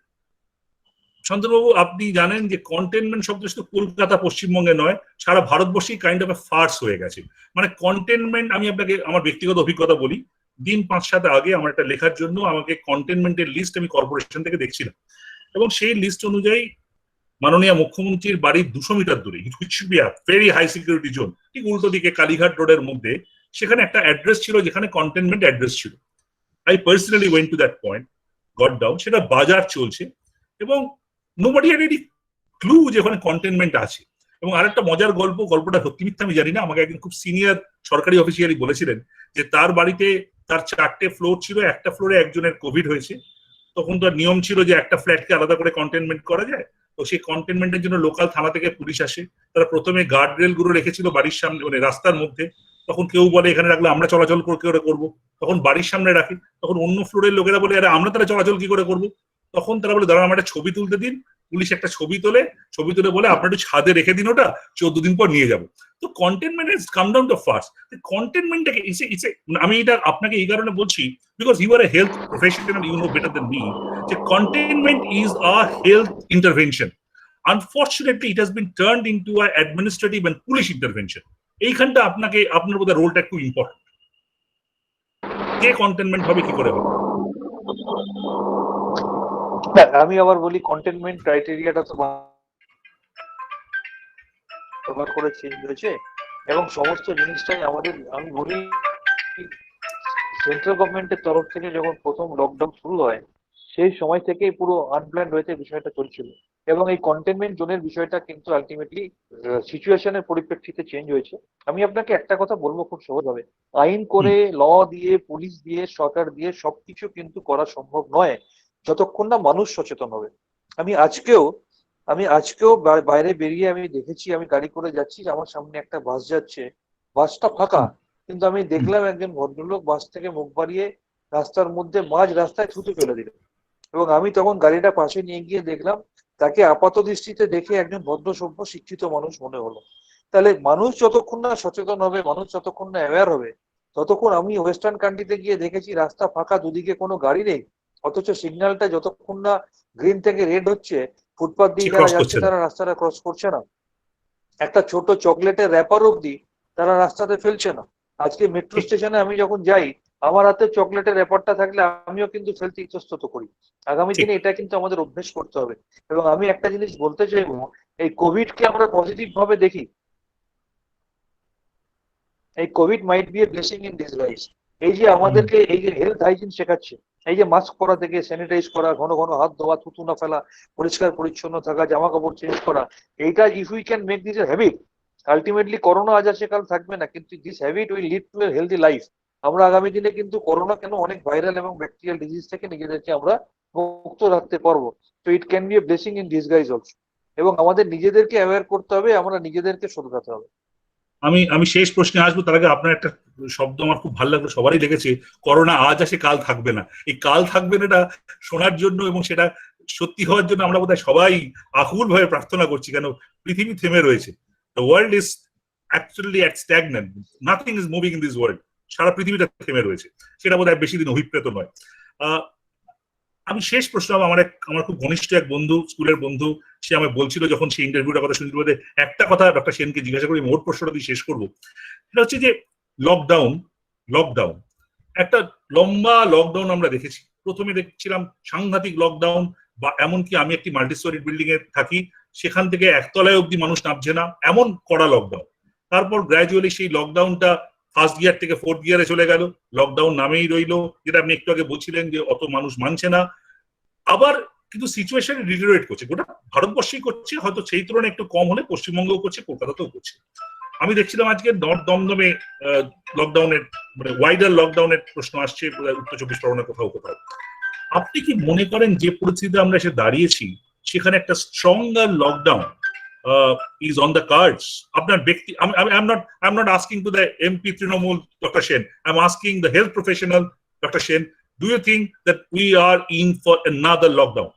শান্তনুবাবু, আপনি জানেন যে কন্টেনমেন্ট শব্দ শুধু কলকাতা পশ্চিমবঙ্গে নয়, সারা ভারতবর্ষেই কাইন্ড অফ এ ফার্স হয়ে গেছে। মানে কন্টেনমেন্ট, আমি আপনাকে আমার ব্যক্তিগত অভিজ্ঞতা বলি, দিন 5-7 আগে আমার একটা লেখার জন্য আমাকে কন্টেনমেন্টের লিস্ট আমি কর্পোরেশন থেকে দেখছিলাম, এবং সেই লিস্ট অনুযায়ী মাননীয় মুখ্যমন্ত্রীর বাড়ির 200 মিটার দূরে, ভেরি হাই সিকিউরিটি জোন, ঠিক উল্টো দিকে কালীঘাট রোডের মধ্যে, সেখানে একটা অ্যাড্রেস ছিল যেখানে কন্টেনমেন্ট অ্যাড্রেস ছিল। I personally went to that point, got down, সেটা বাজার চলছে, এবং নোবডি হ্যাড এনি ক্লু যে ওখানে কন্টেনমেন্ট আছে। এবং আরেকটা মজার গল্পটা সত্যি মিথ্যা আমি জানি না, আমাকে একজন খুব সিনিয়র সরকারি অফিসিয়ালি বলেছিলেন যে তার বাড়িতে তার 4টে ফ্লোর ছিল, একটা ফ্লোরে একজনের কোভিড হয়েছে। তখন তো নিয়ম ছিল যে একটা ফ্ল্যাটকে আলাদা করে কন্টেনমেন্ট করা যায়, তো সেই কন্টেনমেন্টের জন্য লোকাল থানা থেকে পুলিশ আসে। তারা প্রথমে গার্ড রেল গুলো রেখেছিল বাড়ির সামনে, মানে রাস্তার মধ্যে। তখন কেউ বলে এখানে রাখলে আমরা চলাচল করে করবো, তখন বাড়ির সামনে রাখে। তখন অন্য ফ্লোরের লোকেরা বলে আরে আমরা তাহলে চলাচল কি করে করবো, তখন তারা বলে দাঁড়ান আমার একটা ছবি তুলতে দিন। পুলিশ একটা ছবি তুলে বলে আপনার একটু ছাদে রেখে দিন, ওটা 14 দিন পর নিয়ে যাবো। তো containment is come down to first. কন্টেনমেন্টটাকে আমি এটা আপনাকে এই কারণে বলছি, because you are a health professional, you know better than me, যে containment is a health intervention. Unfortunately it has been turned into a administrative and police intervention. এইখানটা আপনার বোধহয় রোলটা একটু ইম্পর্টেন্ট। কে কন্টেনমেন্ট হবে, কি করে হবে? আমি আবার বলি কন্টেনমেন্ট ক্রাইটেরিয়াটা তো ব্যবহার করে চেঞ্জ হয়েছে, এবং সমস্ত জিনিসটাই আমাদের, আমি বলি সেন্ট্রাল গভর্নমেন্টের তরফ থেকে যখন প্রথম লকডাউন শুরু হয় সেই সময় থেকেই পুরো আনপ্ল্যান্ড হয়েছে বিষয়টা চলছিল, এবং এই কন্টেনমেন্ট জোনের বিষয়টা কিন্তু আলটিমেটলি সিচুয়েশনের পরিপ্রেক্ষিতে চেঞ্জ হয়েছে। আমি আপনাকে একটা কথা বলবো খুব সহজভাবে, আইন করে, ল দিয়ে, পুলিশ দিয়ে, সরকার দিয়ে সবকিছু কিন্তু করা সম্ভব নয় যতক্ষণ না মানুষ সচেতন হবে। আমি আজকেও বাইরে বেরিয়ে আমি দেখেছি, আমি গাড়ি করে যাচ্ছি, আমার সামনে একটা বাস যাচ্ছে, বাসটা ফাঁকা, কিন্তু আমি দেখলাম একজন ভদ্রলোক বাস থেকে মুখ বাড়িয়ে রাস্তার মধ্যে মাঝ রাস্তায় থুতু ফেলে দিলেন, এবং আমি তখন গাড়িটা পাশে নিয়ে গিয়ে দেখলাম তাকে আপাত দৃষ্টিতে দেখে একজন ভদ্র সভ্য শিক্ষিত মানুষ মনে হলো। তাহলে মানুষ যতক্ষণ না সচেতন হবে, মানুষ যতক্ষণ না অ্যাওয়ার হবে, ততক্ষণ, আমি ওয়েস্টার্ন কান্ট্রিতে গিয়ে দেখেছি রাস্তা ফাঁকা, দুদিকে কোনো গাড়ি নেই, অথচ সিগন্যালটা যতক্ষণ না গ্রিন থেকে রেড হচ্ছে, ফুটপাথ দিয়ে যারা যাচ্ছে তারা রাস্তাটা ক্রস করছে না, একটা ছোট চকলেটের র্যাপার অব্দি তারা রাস্তাতে ফেলছে না। আজকে মেট্রো স্টেশনে আমি যখন যাই, আমার হাতে চকলেটের র্যাপারটা থাকলে আমিও কিন্তু ফেলতে ইতস্তত করি। আগামী দিনে এটা কিন্তু আমাদের অভ্যেস করতে হবে। এবং আমি একটা জিনিস বলতে চাইবো, এই কোভিড কে আমরা পজিটিভ ভাবে দেখি, এই Covid might B A blessing in disguise. এই যে আমাদেরকে এই যে হেলথ হাইজিন শেখাচ্ছে, এই যে মাস্ক পরা থেকে স্যানিটাইজ করা, ঘন ঘন হাত ধোয়া, থুতু না ফেলা, পরিষ্কার পরিচ্ছন্ন থাকা, জামা কাপড় চেঞ্জ করা, এইটা if we can make this a habit, ultimately corona আজ আছে কাল থাকবে না, কিন্তু this habit will lead to A healthy life. আমরা আগামী দিনে কিন্তু করোনা কেন, অনেক ভাইরাল এবং ব্যাকটেরিয়াল ডিজিজ থেকে নিজেদেরকে আমরা মুক্ত রাখতে পারবো। তো ইট can B A blessing in disguise also. এবং আমাদের নিজেদেরকে অ্যাওয়্যার করতে হবে, আমরা নিজেদেরকে শোধরাতে হবে। আমি আমি শেষ প্রশ্নে আসবো, তার আগে আপনার একটা শব্দ আমার খুব ভালো লাগলো, সবারই লেগেছে, করোনা আজ আসে কাল থাকবে না। এই কাল থাকবে না এটা শোনার জন্য এবং সেটা সত্যি হওয়ার জন্য আমরা বোধহয় সবাই আকুল ভাবে প্রার্থনা করছি, কেন পৃথিবী থেমে রয়েছে। The world is actually at stagnant, nothing is moving in this world. সারা পৃথিবীটা থেমে রয়েছে, সেটা বোধহয় বেশি দিন অভিপ্রেত নয়। আমি শেষ প্রশ্ন, আমার খুব ঘনিষ্ঠ এক বন্ধু, স্কুলের বন্ধু, সে আমায় বলছিল যখন সে ইন্টারভিউটা কথা শুনছিল, একটা কথা ডক্টর সেনকে জিজ্ঞাসা করি, মোট প্রশ্নটা দিয়ে শেষ করবো। সেটা হচ্ছে যে লকডাউন লকডাউন একটা লম্বা লকডাউন আমরা দেখেছি। প্রথমে দেখছিলাম সাংঘাতিক লকডাউন, বা এমনকি আমি একটি মাল্টিস্টোরি বিল্ডিং এ থাকি, সেখান থেকে একতলায় অব্দি মানুষ নামছে না, এমন কড়া লকডাউন। তারপর গ্র্যাজুয়ালি সেই লকডাউনটা ফার্স্ট গিয়ার থেকে ফোর্থ গিয়ারে চলে গেল, লকডাউন নামেই রইলো, যেটা আপনি একটু আগে বলছিলেন যে অত মানুষ মানছে না। আবার কিন্তু সিচুয়েশন ডিটেরিওরেট করছে, গোটা ভারতবর্ষেই করছে, হয়তো সেই তুলনায় একটু কম হলে পশ্চিমবঙ্গেও করছে, কলকাতাতেও করছে। আমি দেখছিলাম আজকে নর্থ দমদমে লকডাউনের, মানে ওয়াইডার লকডাউনের প্রশ্ন আসছে, উত্তর চব্বিশ পরগনার কোথাও কোথাও। আপনি কি মনে করেন যে পরিস্থিতিতে আমরা এসে দাঁড়িয়েছি, সেখানে একটা stronger lockdown is on the cards? আপনার ব্যক্তি, I am not asking to the MP Trinamool doctor Sen, I am asking the health professional doctor Sen, do you think that we are in for another lockdown?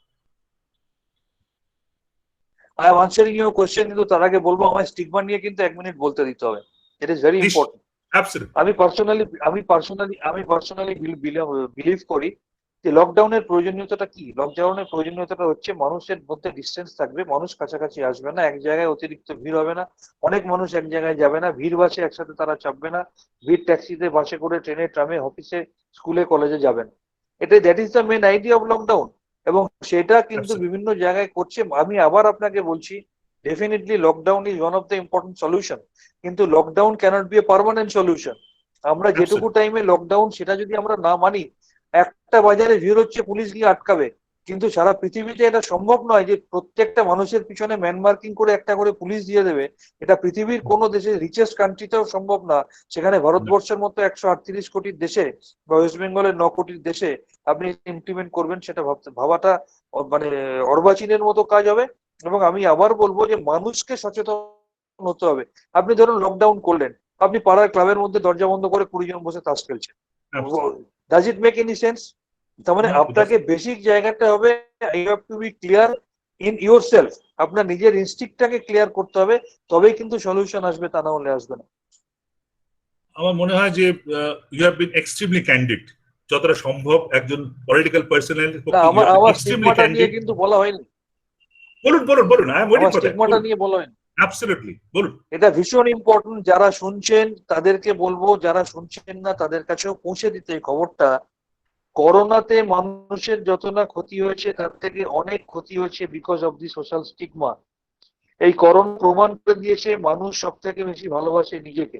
I am answering your question, কিন্তু তার আগে বলবো আমার stigma নিয়ে কিন্তু 1 minute বলতে দিতে হবে। It is very important. Absolutely. আমি পার্সোনালি বিলিভ করি যে লকডাউনের প্রয়োজনীয়তাটা কি। লকডাউনের প্রয়োজনীয়তাটা হচ্ছে মানুষের মধ্যে ডিস্টেন্স থাকবে, মানুষ কাছাকাছি আসবে না, এক জায়গায় অতিরিক্ত ভিড় হবে না, অনেক মানুষ এক জায়গায় যাবে না, ভিড় বাসে একসাথে তারা চাপবে না, ভিড় ট্যাক্সিতে, বাসে করে, ট্রেনে, ট্রামে, অফিসে, স্কুলে, কলেজে যাবেন। That is the main idea of lockdown. এবং সেটা কিন্তু বিভিন্ন জায়গায় করছে। আমি আবার আপনাকে বলছি, definitely lockdown is one of the important solution, কিন্তু lockdown cannot be a permanent solution. আমরা যেটুকু টাইমে লকডাউন, সেটা যদি আমরা না মানি, একটা বাজারে ভিড় হচ্ছে, পুলিশ গিয়ে আটকাবে, কিন্তু সারা পৃথিবীতে এটা সম্ভব নয় যে প্রত্যেকটা মানুষের পিছনে ম্যান মার্কিং করে একটা করে পুলিশ দিয়ে দেবে। এটা পৃথিবীর কোনো দেশে, রিচেস্ট কান্ট্রিতেও সম্ভব না। সেখানে ভারতবর্ষের মতো 138 কোটির দেশে বা ওয়েস্ট বেঙ্গলের 9 কোটির দেশে আপনি ইমপ্লিমেন্ট করবেন, সেটা ভাবাটা মানে অর্বাচীনের মতো কাজ হবে। এবং আমি আবার বলবো যে মানুষকে সচেতন হতে হবে। আপনি ধরুন লকডাউন করলেন, আপনি পাড়ার ক্লাবের মধ্যে দরজা বন্ধ করে 20 জন বসে তাস খেলছেন, does it make any sense? তার মানে আপনাকে বেসিক জায়গাটা হবে, you have to be clear in yourself. আপনার নিজের ইনস্টিংক্টটাকে ক্লিয়ার করতে হবে, তবেই কিন্তু সলিউশন আসবে, তা না হলে আসবে না। আমার মনে হয় যে you have been extremely candid, যতটা সম্ভব একজন পলিটিক্যাল পার্সোনাল। আমার স্টিগমাটা নিয়ে কিন্তু বলা হয়নি। বলুন I am waiting for that. স্টিগমাটা নিয়ে বলা হয়নি। অ্যাবসলিউটলি বলুন। এটা ভীষণ ইম্পর্টেন্ট। যারা শুনছেন তাদেরকে বলবো, যারা শুনছেন না তাদের কাছেও পৌঁছে দিতে এই খবরটা। করোনাতে মানুষের যত না ক্ষতি হয়েছে, তার থেকে অনেক ক্ষতি হয়েছে because of the social stigma. এই করোনা প্রমাণ করে দিয়েছে মানুষ সব থেকে বেশি ভালোবাসে নিজেকে।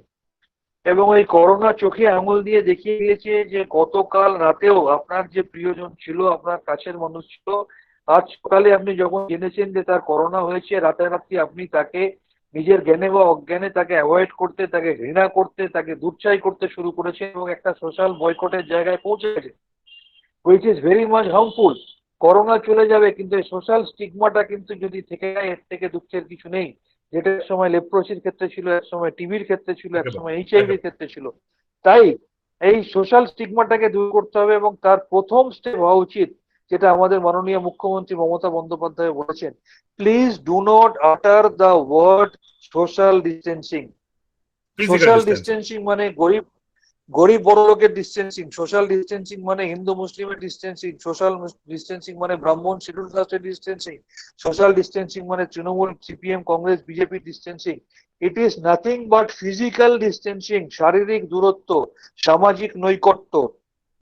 এবং এই করোনা চোখে আঙুল দিয়ে দেখিয়ে দিয়েছে যে গতকাল রাতেও আপনার যে প্রিয়জন ছিল, আপনার কাছের মানুষ ছিল, আজ সকালে আপনি যখন জেনেছেন যে তার করোনা হয়েছে, রাতারাতি আপনি তাকে নিজের জ্ঞানে বা অজ্ঞানে তাকে অ্যাভয়েড করতে, তাকে ঘৃণা করতে, তাকে দুচ্ছাই করতে শুরু করেছেন এবং একটা সোশ্যাল বয়কটের জায়গায় পৌঁছে গেছে, which is very much harmful. Corona চলে যাবে কিন্তু এই সোশ্যাল স্টিগমাটা কিন্তু যদি থেকে যায়, এর থেকে দুঃখের কিছু নেই। যেটা এক সময় লেপ্রোসির ক্ষেত্রে ছিল, এক সময় টিবির ক্ষেত্রে ছিল, এক একেবারে সময় এইচআইভির ক্ষেত্রে ছিল। তাই এই সোশ্যাল স্টিগমাটাকে দূর করতে হবে এবং তার প্রথম স্টেপ হওয়া উচিত, যেটা আমাদের মাননীয় মুখ্যমন্ত্রী মমতা বন্দ্যোপাধ্যায় বলেছেন, please do not utter the word social distancing. Physical social distance. Distancing মানে গরিব গরিব বড় লোকের ডিস্টেন্সিং, সোশ্যাল ডিস্টেন্সিং মানে হিন্দু মুসলিমের ডিস্টেন্সিং, সোশ্যাল ডিস্টেন্সিং মানে ব্রাহ্মণ শিডিউল কাস্টের ডিস্টেন্সিং, সোশ্যাল ডিস্টেন্সিং মানে Trinamool, CPM, Congress, BJP distancing. It is nothing but physical distancing, শারীরিক দূরত্ব, সামাজিক নৈকট্য।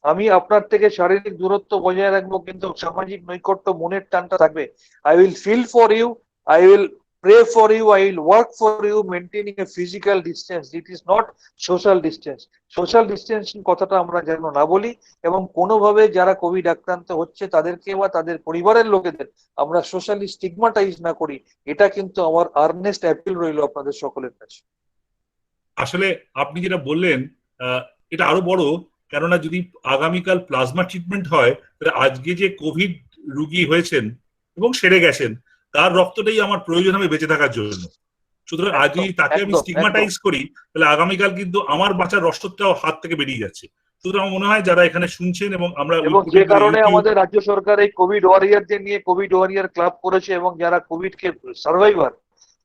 আমি আপনার থেকে শারীরিক দূরত্ব বজায় রাখবো কিন্তু সামাজিক নৈকট্য, মনের টানটা থাকবে। I will feel for you, I will pray for you, I will work for you, maintaining a physical distance. It is not social distance. Social distancing কথাটা আমরা যেন না বলি এবং কোনোভাবে যারা কোভিড আক্রান্ত হচ্ছে তাদেরকে বা তাদের পরিবারের লোকেদের আমরা সোশ্যালি স্টিগমাটাইজ না করি, এটা কিন্তু আমার আর্নেস্ট অ্যাপিল রইল আপনাদের সকলের কাছে। আসলে আপনি যেটা বললেন এটা আরো বড়, কেননা যদি আগামীকাল প্লাজমা ট্রিটমেন্ট হয় তাহলে আজকে যে কোভিড রুগী হয়েছেন এবং সেরে গেছেন তার রক্তটাই আমার প্রয়োজন হবে বেঁচে থাকার জন্য। সুতরাং আজ যদি তাকে আমি স্টিগমাটাইজ করি তাহলে আগামীকাল কিন্তু আমার বাঁচার রসদটাও হাত থেকে বেরিয়ে যাচ্ছে। সুতরাং মনে হয় যারা এখানে শুনছেন এবং আমরা যে কারণে আমাদের রাজ্য সরকার এই কোভিড ওয়ারিয়ারদের নিয়ে কোভিড ওয়ারিয়ার ক্লাব করেছে এবং যারা কোভিড কে সার্ভাইভার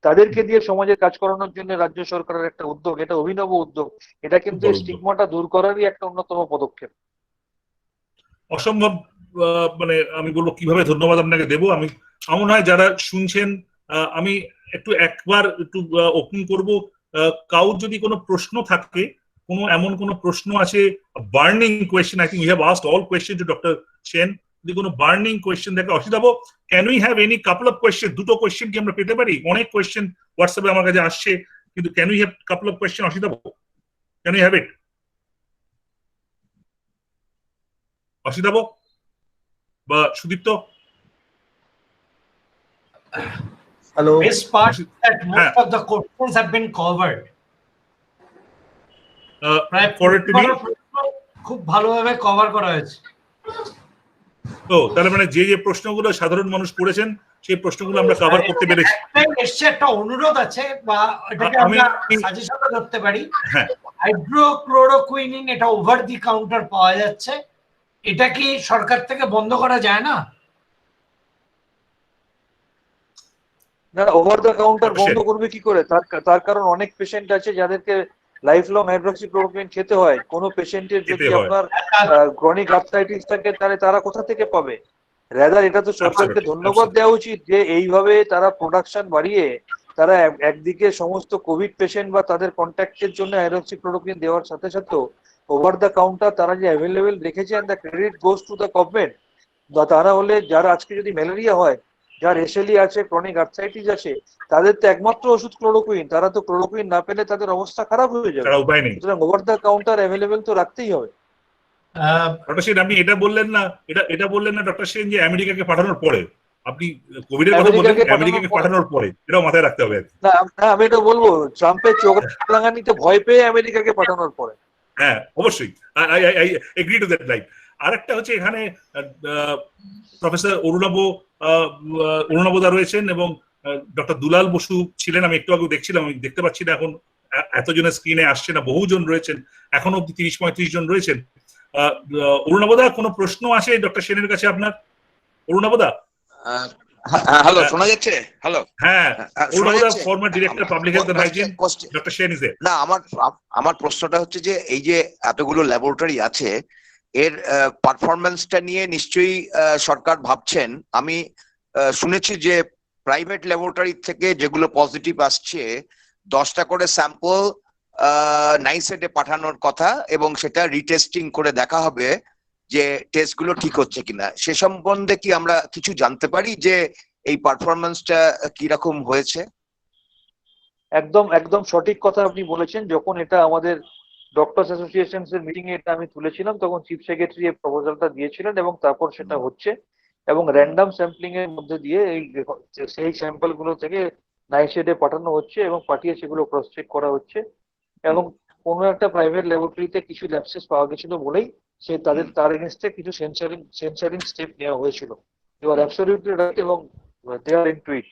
তাদেরকে দিয়ে সমাজে কাজ করানোর জন্য রাজ্য সরকারের একটা উদ্যোগ, এটা অভিনব উদ্যোগ। এটা কিন্তু স্টিগমাটা দূর করারই একটা অন্যতম পদক্ষেপ। অসম্ভব, মানে আমি বলবো কিভাবে ধন্যবাদ আপনাকে দেবো। আমি মনে হয় যারা শুনছেন আমি একবার একটু ওপেন করব, কাউর যদি কোনো প্রশ্ন থাকে, এমন কোনো প্রশ্ন আছে, burning question, I think we have asked all question to doctor Sen, যদি কোনো বার্নিং কোয়েশ্চেন থাকে Asitabha, can we have any couple of question? দুটো কোয়েশ্চেন কি আমরা পেতে পারি? অনেক কোয়েশ্চেন হোয়াটসঅ্যাপে আমার কাছে আসছে, কিন্তু can we have couple of question Asitava? Can we have it Asitava বা Sudipta? Hello. Best part that most of the questions have been covered. খুব ভালোভাবে কভার করা হয়েছে। তো তাহলে মানে যে যে প্রশ্নগুলো সাধারণ মানুষ করেছেন সেই প্রশ্নগুলো আমরা কভার করতে পেরেছি। একটা অনুরোধ আছে বা এটাকে আমরা সাজেশনও করতে পারি। হাইড্রোক্লোরোকুইনিন এটা ওভার দি কাউন্টার পাওয়া যাচ্ছে, এটা কি সরকার থেকে বন্ধ করা যায় না? না, ওভার দ্য কাউন্টার বন্ধ করবে কি করে? তার কারণ অনেক পেশেন্ট আছে যাদেরকে লাইফ লং হাইড্রোক্সিক্লোরোকুইন খেতে হয়। কোনো পেশেন্টের যদি আপনার ক্রনিক আর্থ্রাইটিস থাকে তাহলে তারা কোথা থেকে পাবে? রাদার এটা তো সরকারকে ধন্যবাদ দেওয়া উচিত যে এইভাবে তারা প্রোডাকশন বাড়িয়ে তারা একদিকে সমস্ত কোভিড পেশেন্ট বা তাদের কন্ট্যাক্টের জন্য হাইড্রোক্সিক্লোরোকুইন দেওয়ার সাথে সাথে ওভার দ্য কাউন্টার তারা যে অ্যাভেলেবেল রেখেছেন, the credit goes to the government. তা না হলে যারা আজকে যদি ম্যালেরিয়া হয়, যার এসএলই আছে, ক্রনিক আর্থ্রাইটিস আছে, তাদের তো একমাত্র ওষুধ ক্লোরোকুইন। তারা তো ক্লোরোকুইন না পেলে তাদের অবস্থা খারাপ হয়ে যাবে। সুতরাং ওভার দ্য কাউন্টার অ্যাভেলেবেল তো রাখতেই হবে। ডক্টর সেন, আপনি এটা বললেন না ডক্টর সেন যে আমেরিকাকে পাঠানোর পরে, আপনি কোভিডের কথা বললেন আমেরিকাকে পাঠানোর পরে, এটাও মাথায় রাখতে হবে। না, আমি এটা বলবো ট্রাম্পের চোখ রাঙানিতে ভয় পেয়ে আমেরিকাকে পাঠানোর পরে। হ্যাঁ, অবশ্যই, I agree to that. Like আরেকটা হচ্ছে এখানে প্রফেসর অরুণাবদা রয়েছেন এবং ডক্টর দুলাল বসু ছিলেন। আমি একটু আগে দেখছিলাম, আমি দেখতে পাচ্ছি না এখন এতজনের স্ক্রিনে আসছে না, বহুজন রয়েছেন, এখনো অব্দি 30-35 জন রয়েছেন। অরুণাবদা, কোনো প্রশ্ন আছে ডক্টর সেনের কাছে আপনার? অরুণাবদা, হ্যালো, শোনা যাচ্ছে? হ্যালো, হ্যাঁ, অরুণাবদা, former director public health and hygiene, doctor Sen is there. না, আমার প্রশ্নটা হচ্ছে যে এই যে এতগুলো ল্যাবরেটরি আছে, এর পারফরম্যান্সটা নিয়ে নিশ্চয়ই সরকার ভাবছেন। আমি শুনেছি যে প্রাইভেট ল্যাবরেটরি থেকে যেগুলো পজিটিভ আসছে 10টা করে স্যাম্পল নাইসেটে পাঠানোর কথা এবং সেটা রিটেস্টিং করে দেখা হবে যে টেস্টগুলো ঠিক হচ্ছে কিনা। সে সম্বন্ধে কি আমরা কিছু জানতে পারি যে এই পারফরম্যান্সটা কি রকম হয়েছে? একদম একদম সঠিক কথা আপনি বলেছেন। যখন এটা আমাদের ডক্টরস অ্যাসোসিয়েশনস এর মিটিং এ এটা আমি তুলেছিলাম, তখন চিফ সেক্রেটারি এই প্রপোজালটা দিয়েছিলেন এবং তারপর সেটা হচ্ছে এবং র্যান্ডম স্যাম্পলিং এর মধ্যে দিয়ে সেই স্যাম্পল গুলো থেকে নাইসেডে পাঠানো হচ্ছে এবং পাঠিয়ে সেগুলো ক্রস চেক করা হচ্ছে এবং কোনো একটা প্রাইভেট ল্যাবরেটরিতে কিছু ল্যাপসেস পাওয়া গেছিল বলেই তার এগেনস্টে কিছু সেন্সারিং স্টেপ নেওয়া হয়েছিল। ইউ আর অ্যাবসলিউটলি রাইট এবং দে আর ইনটু ইট।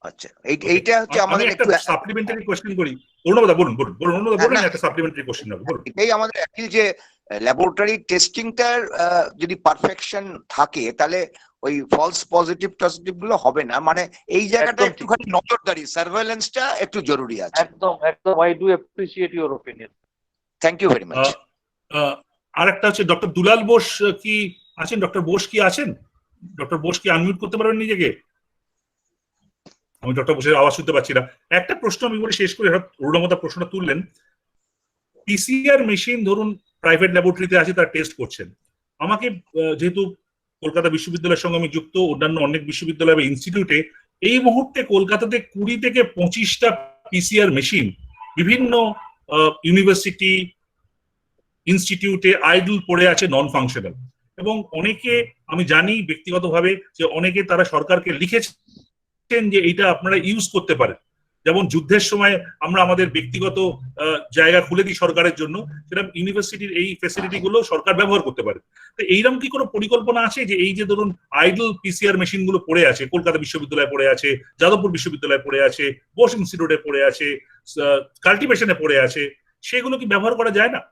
আচ্ছা, এইটা হচ্ছে আমাদের একটা একটু সাপ্লিমেন্টারি কোশ্চেন করি। অরুণদা বলুন অরুণদা বলুন, একটা সাপ্লিমেন্টারি কোশ্চেন হবে, বলুন। এটাই আমাদের অ্যাপিল যে ল্যাবরেটরি টেস্টিংটার যদি পারফেকশন থাকে তাহলে ওই ফলস পজিটিভ টজিটিভ গুলো হবে না, মানে এই জায়গাটা একদম ঠিক। একটুখানি নজরদারি সার্ভেলেন্সটা একটু জরুরি আছে। একদম I do appreciate your opinion. Thank you very much. আর একটা হচ্ছে ডক্টর দুলাল বোস কি আছেন? ডক্টর বোস কি আছেন? ডক্টর বোস কি আনমিউট করতে পারবেন নিজেকে? আমি ডক্টর বোসের আওয়াজ শুনতে পাচ্ছি না। একটা প্রশ্ন আমি বলে শেষ করে, অরুণমতা প্রশ্নটা তুললেন, পিসিআর মেশিন ধরুন প্রাইভেট ল্যাবরেটরিতে আছে, তারা টেস্ট করছেন। আমাকে যেহেতু কলকাতা বিশ্ববিদ্যালয়ের সঙ্গে আমি যুক্ত, অন্যান্য অনেক বিশ্ববিদ্যালয় বা ইনস্টিটিউটে এই মুহূর্তে কলকাতাতে 20 থেকে 25টা পিসিআর মেশিন বিভিন্ন ইউনিভার্সিটি ইনস্টিটিউটে আইডল পড়ে আছে, নন ফাংশনাল। এবং অনেকে আমি জানি ব্যক্তিগতভাবে যে অনেকে তারা সরকারকে লিখেছেন যে এটা আপনারা ইউজ করতে পারেন। যেমন যুদ্ধের সময় আমরা আমাদের ব্যক্তিগত জায়গা খুলে দিই সরকারের জন্য, সেরকম ইউনিভার্সিটির এই ফ্যাসিলিটি গুলো সরকার ব্যবহার করতে পারে। তো এইরকম কি কোনো পরিকল্পনা আছে যে এই যে ধরুন আইডল পিসিআর মেশিন গুলো পড়ে আছে, কলকাতা বিশ্ববিদ্যালয়ে পড়ে আছে, যাদবপুর বিশ্ববিদ্যালয়ে পড়ে আছে, বোস ইনস্টিটিউটে পড়ে আছে, কাল্টিভেশনে পড়ে আছে, সেগুলো কি ব্যবহার করা যায় না?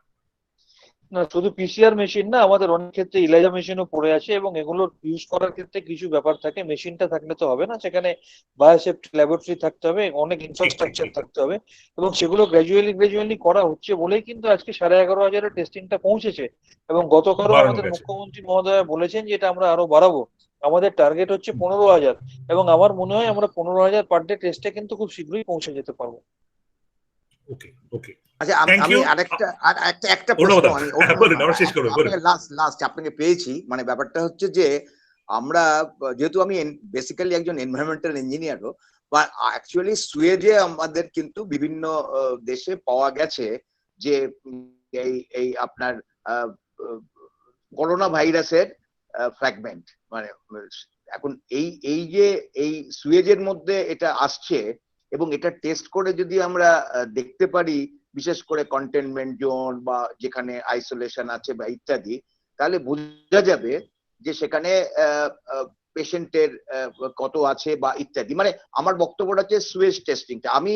না, শুধু পিসিআর মেশিন না, আমাদের অনেক ক্ষেত্রে ইলাইজা মেশিনও পড়ে আছে এবং এগুলোর ইউজ করার ক্ষেত্রে কিছু ব্যাপার থাকে। মেশিনটা থাকলে তো হবে না, সেখানে বায়োসেফটি ল্যাবরেটরি থাকতে হবে, অনেক ইনফ্রাস্ট্রাকচার থাকতে হবে এবং সেগুলো গ্রাজুয়ালি করা হচ্ছে বলেই কিন্তু আজকে 11,500 টেস্টিংটা পৌঁছেছে। এবং গতকালও আমাদের মুখ্যমন্ত্রী মহোদয় বলেছেন যে এটা আমরা আরো বাড়াবো। আমাদের টার্গেট হচ্ছে 15,000 এবং আমার মনে হয় আমরা 15,000 পার ডে টেস্টে কিন্তু খুব শীঘ্রই পৌঁছে যেতে পারবো। ওকে ওকে, আচ্ছা, আমি আরেকটা প্রশ্ন লাস্ট আপনাকে পেয়েছি। মানে ব্যাপারটা হচ্ছে যে আমরা যেহেতু আমি বেসিক্যালি একজন এনভায়রনমেন্টাল ইঞ্জিনিয়ারও, বা অ্যাকচুয়ালি সুয়েজে আমাদের কিন্তু বিভিন্ন দেশে পাওয়া গেছে যে এই আপনার করোনা ভাইরাসের ফ্র্যাগমেন্ট, মানে এখন এই যে এই সুয়েজের মধ্যে এটা আসছে এবং এটা টেস্ট করে যদি আমরা দেখতে পারি, বিশেষ করে কন্টেনমেন্ট জোন বা যেখানে আইসোলেশন আছে বা ইত্যাদি, তাহলে বোঝা যাবে যে সেখানে পেশেন্টের কত আছে বা ইত্যাদি। মানে আমার বক্তব্যটা হচ্ছে সুয়েজ টেস্টিংটা। আমি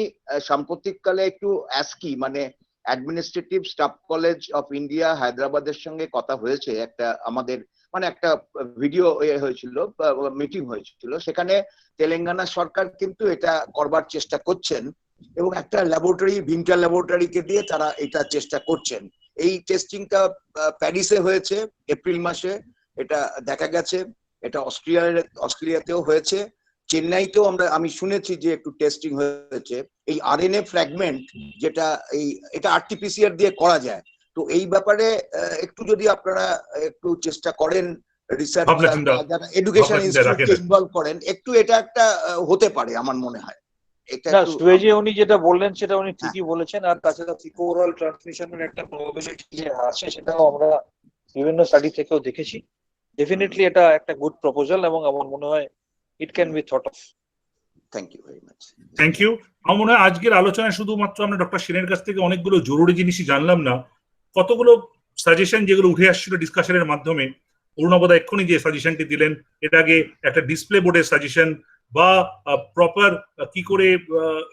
সাম্প্রতিককালে একটু অ্যাসকি মানে administrative staff college of India হায়দ্রাবাদের সঙ্গে কথা হয়েছে, একটা আমাদের মানে একটা ভিডিও হয়েছিল, মিটিং হয়েছিল, সেখানে তেলেঙ্গানা সরকার কিন্তু এটা করবার চেষ্টা করছেন এবং একটা ল্যাবরেটরি ভিমটা ল্যাবরেটরিকে দিয়ে তারা এটা চেষ্টা করছেন। এই টেস্টিংটা প্যারিসে হয়েছে এপ্রিল মাসে, এটা দেখা গেছে। এটা অস্ট্রেলিয়াতেও হয়েছে, চেন্নাইতেও আমি শুনেছি যে একটু টেস্টিং হয়েছে। এই আরএনএ ফ্র্যাগমেন্ট যেটা এটা আরটিপিসিআর দিয়ে করা যায়, তো এই ব্যাপারে একটু যদি আপনারা একটু চেষ্টা করেন, রিসার্চ যারা এডুকেশন ইনস্টিটিউটকে ইনভলভ করেন, একটু এটা একটা হতে পারে আমার মনে হয়। না, সুয়েজে উনি যেটা বললেন সেটা উনি ঠিকই বলেছেন। আর তাছাড়া ইকোরাল ট্রান্সমিশনের একটা প্রবাবিলিটি যে আছে সেটাও আমরা বিভিন্ন স্টাডি থেকেও দেখেছি। ডেফিনেটলি এটা একটা গুড প্রপোজাল এবং আমার মনে হয় it can be thought of. Thank you very much. Thank you. আমার মনে হয় আজকের আলোচনায় শুধুমাত্র আমরা ডক্টর সেনের কাছ থেকে অনেকগুলো জরুরি জিনিসই জানলাম না, কতগুলো সাজেশন যেগুলো উঠে আসছিল ডিসকাশনের মাধ্যমে। অরুণবদা এক্ষুনি যে সাজেশনটি দিলেন, এটা আগে একটা ডিসপ্লে বোর্ডের সাজেশন বা প্রপার কি করে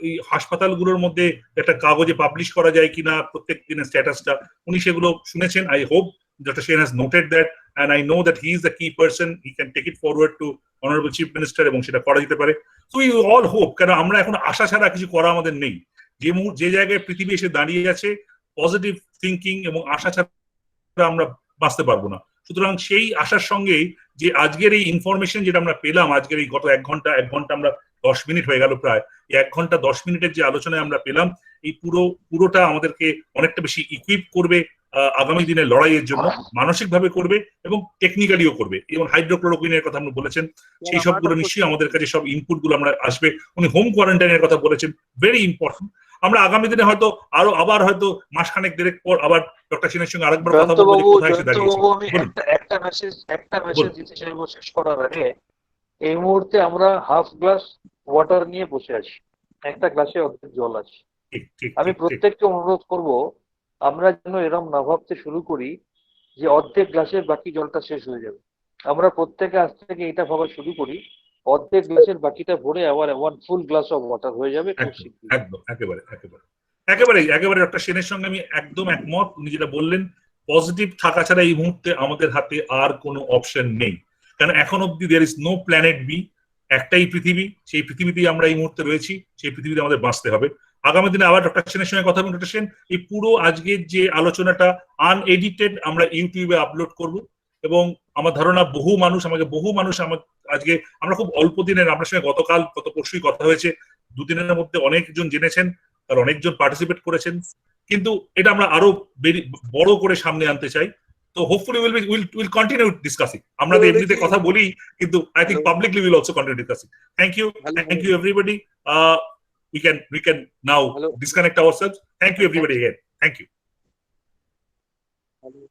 এই হাসপাতালগুলোর মধ্যে একটা কাগজে পাবলিশ করা যায় কিনা প্রত্যেক দিনের স্ট্যাটাসটা, উনি সেগুলো শুনেছেন। I hope Dr. Sen has noted that, and I know that he is the key person. He can take it forward to Honorable Chief Minister এবং সেটা করা যেতে পারে। So we all hope, কারণ আমরা এখন আশা ছাড়া কিছু করা আমাদের নেই। যে জায়গায় পৃথিবী এসে দাঁড়িয়ে আছে, পজিটিভ থিঙ্কিং এবং আশা ছাড়া আমরা বাঁচতে পারবো না। সুতরাং সেই আশার সঙ্গেই যে আজকের এই ইনফরমেশন যেটা আমরা পেলাম, আজকের এই গত 1 ঘন্টা আমরা 10 মিনিট হয়ে গেল প্রায়, এই 1 ঘন্টা 10 মিনিটের যে আলোচনায় আমরা পেলাম, এই পুরোটা আমাদেরকে অনেকটা বেশি ইকুইপ করবে আগামী দিনের লড়াইয়ের জন্য, মানসিকভাবে করবে এবং টেকনিক্যালিও করবে। এবং হাইড্রোক্লোরোকুইনের কথা আপনি বলেছেন, সেই সবগুলো নিশ্চয়ই আমাদের কাছে সব ইনপুট গুলো আমরা আসবে। উনি হোম কোয়ারেন্টাইনের কথা বলেছেন, ভেরি ইম্পর্টেন্ট। আমরা আগামী দিনে হয়তো আবার হয়তো মাসখানেক দেড়েক পর আবার ডক্টর সেনের সঙ্গে আরেকবার কথা বলবো যে কোথায় এসে দাঁড়িয়েছি। জয়ন্তবাবু, আমি বলুন। একটা মেসেজ দিতে চাইবো শেষ করার আগে। এই মুহূর্তে আমরা হাফ গ্লাস ওয়াটার নিয়ে বসে আছি, একটা গ্লাসে অর্ধেক জল আছে। ঠিক ঠিক আমি ঠিক, ঠিক। প্রত্যেককে অনুরোধ করব, আমরা যেন এরম না ভাবতে শুরু করি যে অর্ধেক গ্লাসের বাকি জলটা শেষ হয়ে যাবে। আমরা প্রত্যেকে আজ থেকে এটা ভাবা শুরু করি, অর্ধেক গ্লাসের বাকিটা ভরে আবার 1 ফুল গ্লাস অফ ওয়াটার হয়ে যাবে খুব শীঘ্রই। একদম একেবারে ডক্টর সেনের সঙ্গে আমি একদম একমত। উনি যেটা বললেন, পজিটিভ থাকা ছাড়া এই মুহূর্তে আমাদের হাতে আর কোনো অপশন নেই, কারণ এখন অব্দি there is no planet B. একটাই পৃথিবী, সেই পৃথিবীতেই আমরা এই মুহূর্তে রয়েছি, সেই পৃথিবীতে আমাদের বাঁচতে হবে। আগামী দিনে আবার ডক্টর সেনের সঙ্গে কথা বলুন। ডক্টর সেন, এই পুরো আজকের যে আলোচনাটা আনএডিটেড আমরা ইউটিউবে আপলোড করব, এবং আমার ধারণা বহু মানুষ আজকে আমরা খুব অল্প দিনের, আপনার সঙ্গে গত পরশুই কথা হয়েছে, দুদিনের মধ্যে অনেকজন জেনেছেন, তার অনেকজন পার্টিসিপেট করেছেন, কিন্তু এটা আমরা আরো বড় করে সামনে আনতে চাই। তো হোপফুলি উইল কন্টিনিউ ডিসকাসিং। আমরা তো এমনিতে কথা বলি, কিন্তু I think publicly will also continue discussing. Thank you everybody. We can now disconnect ourselves. Thank you everybody again. Thank you.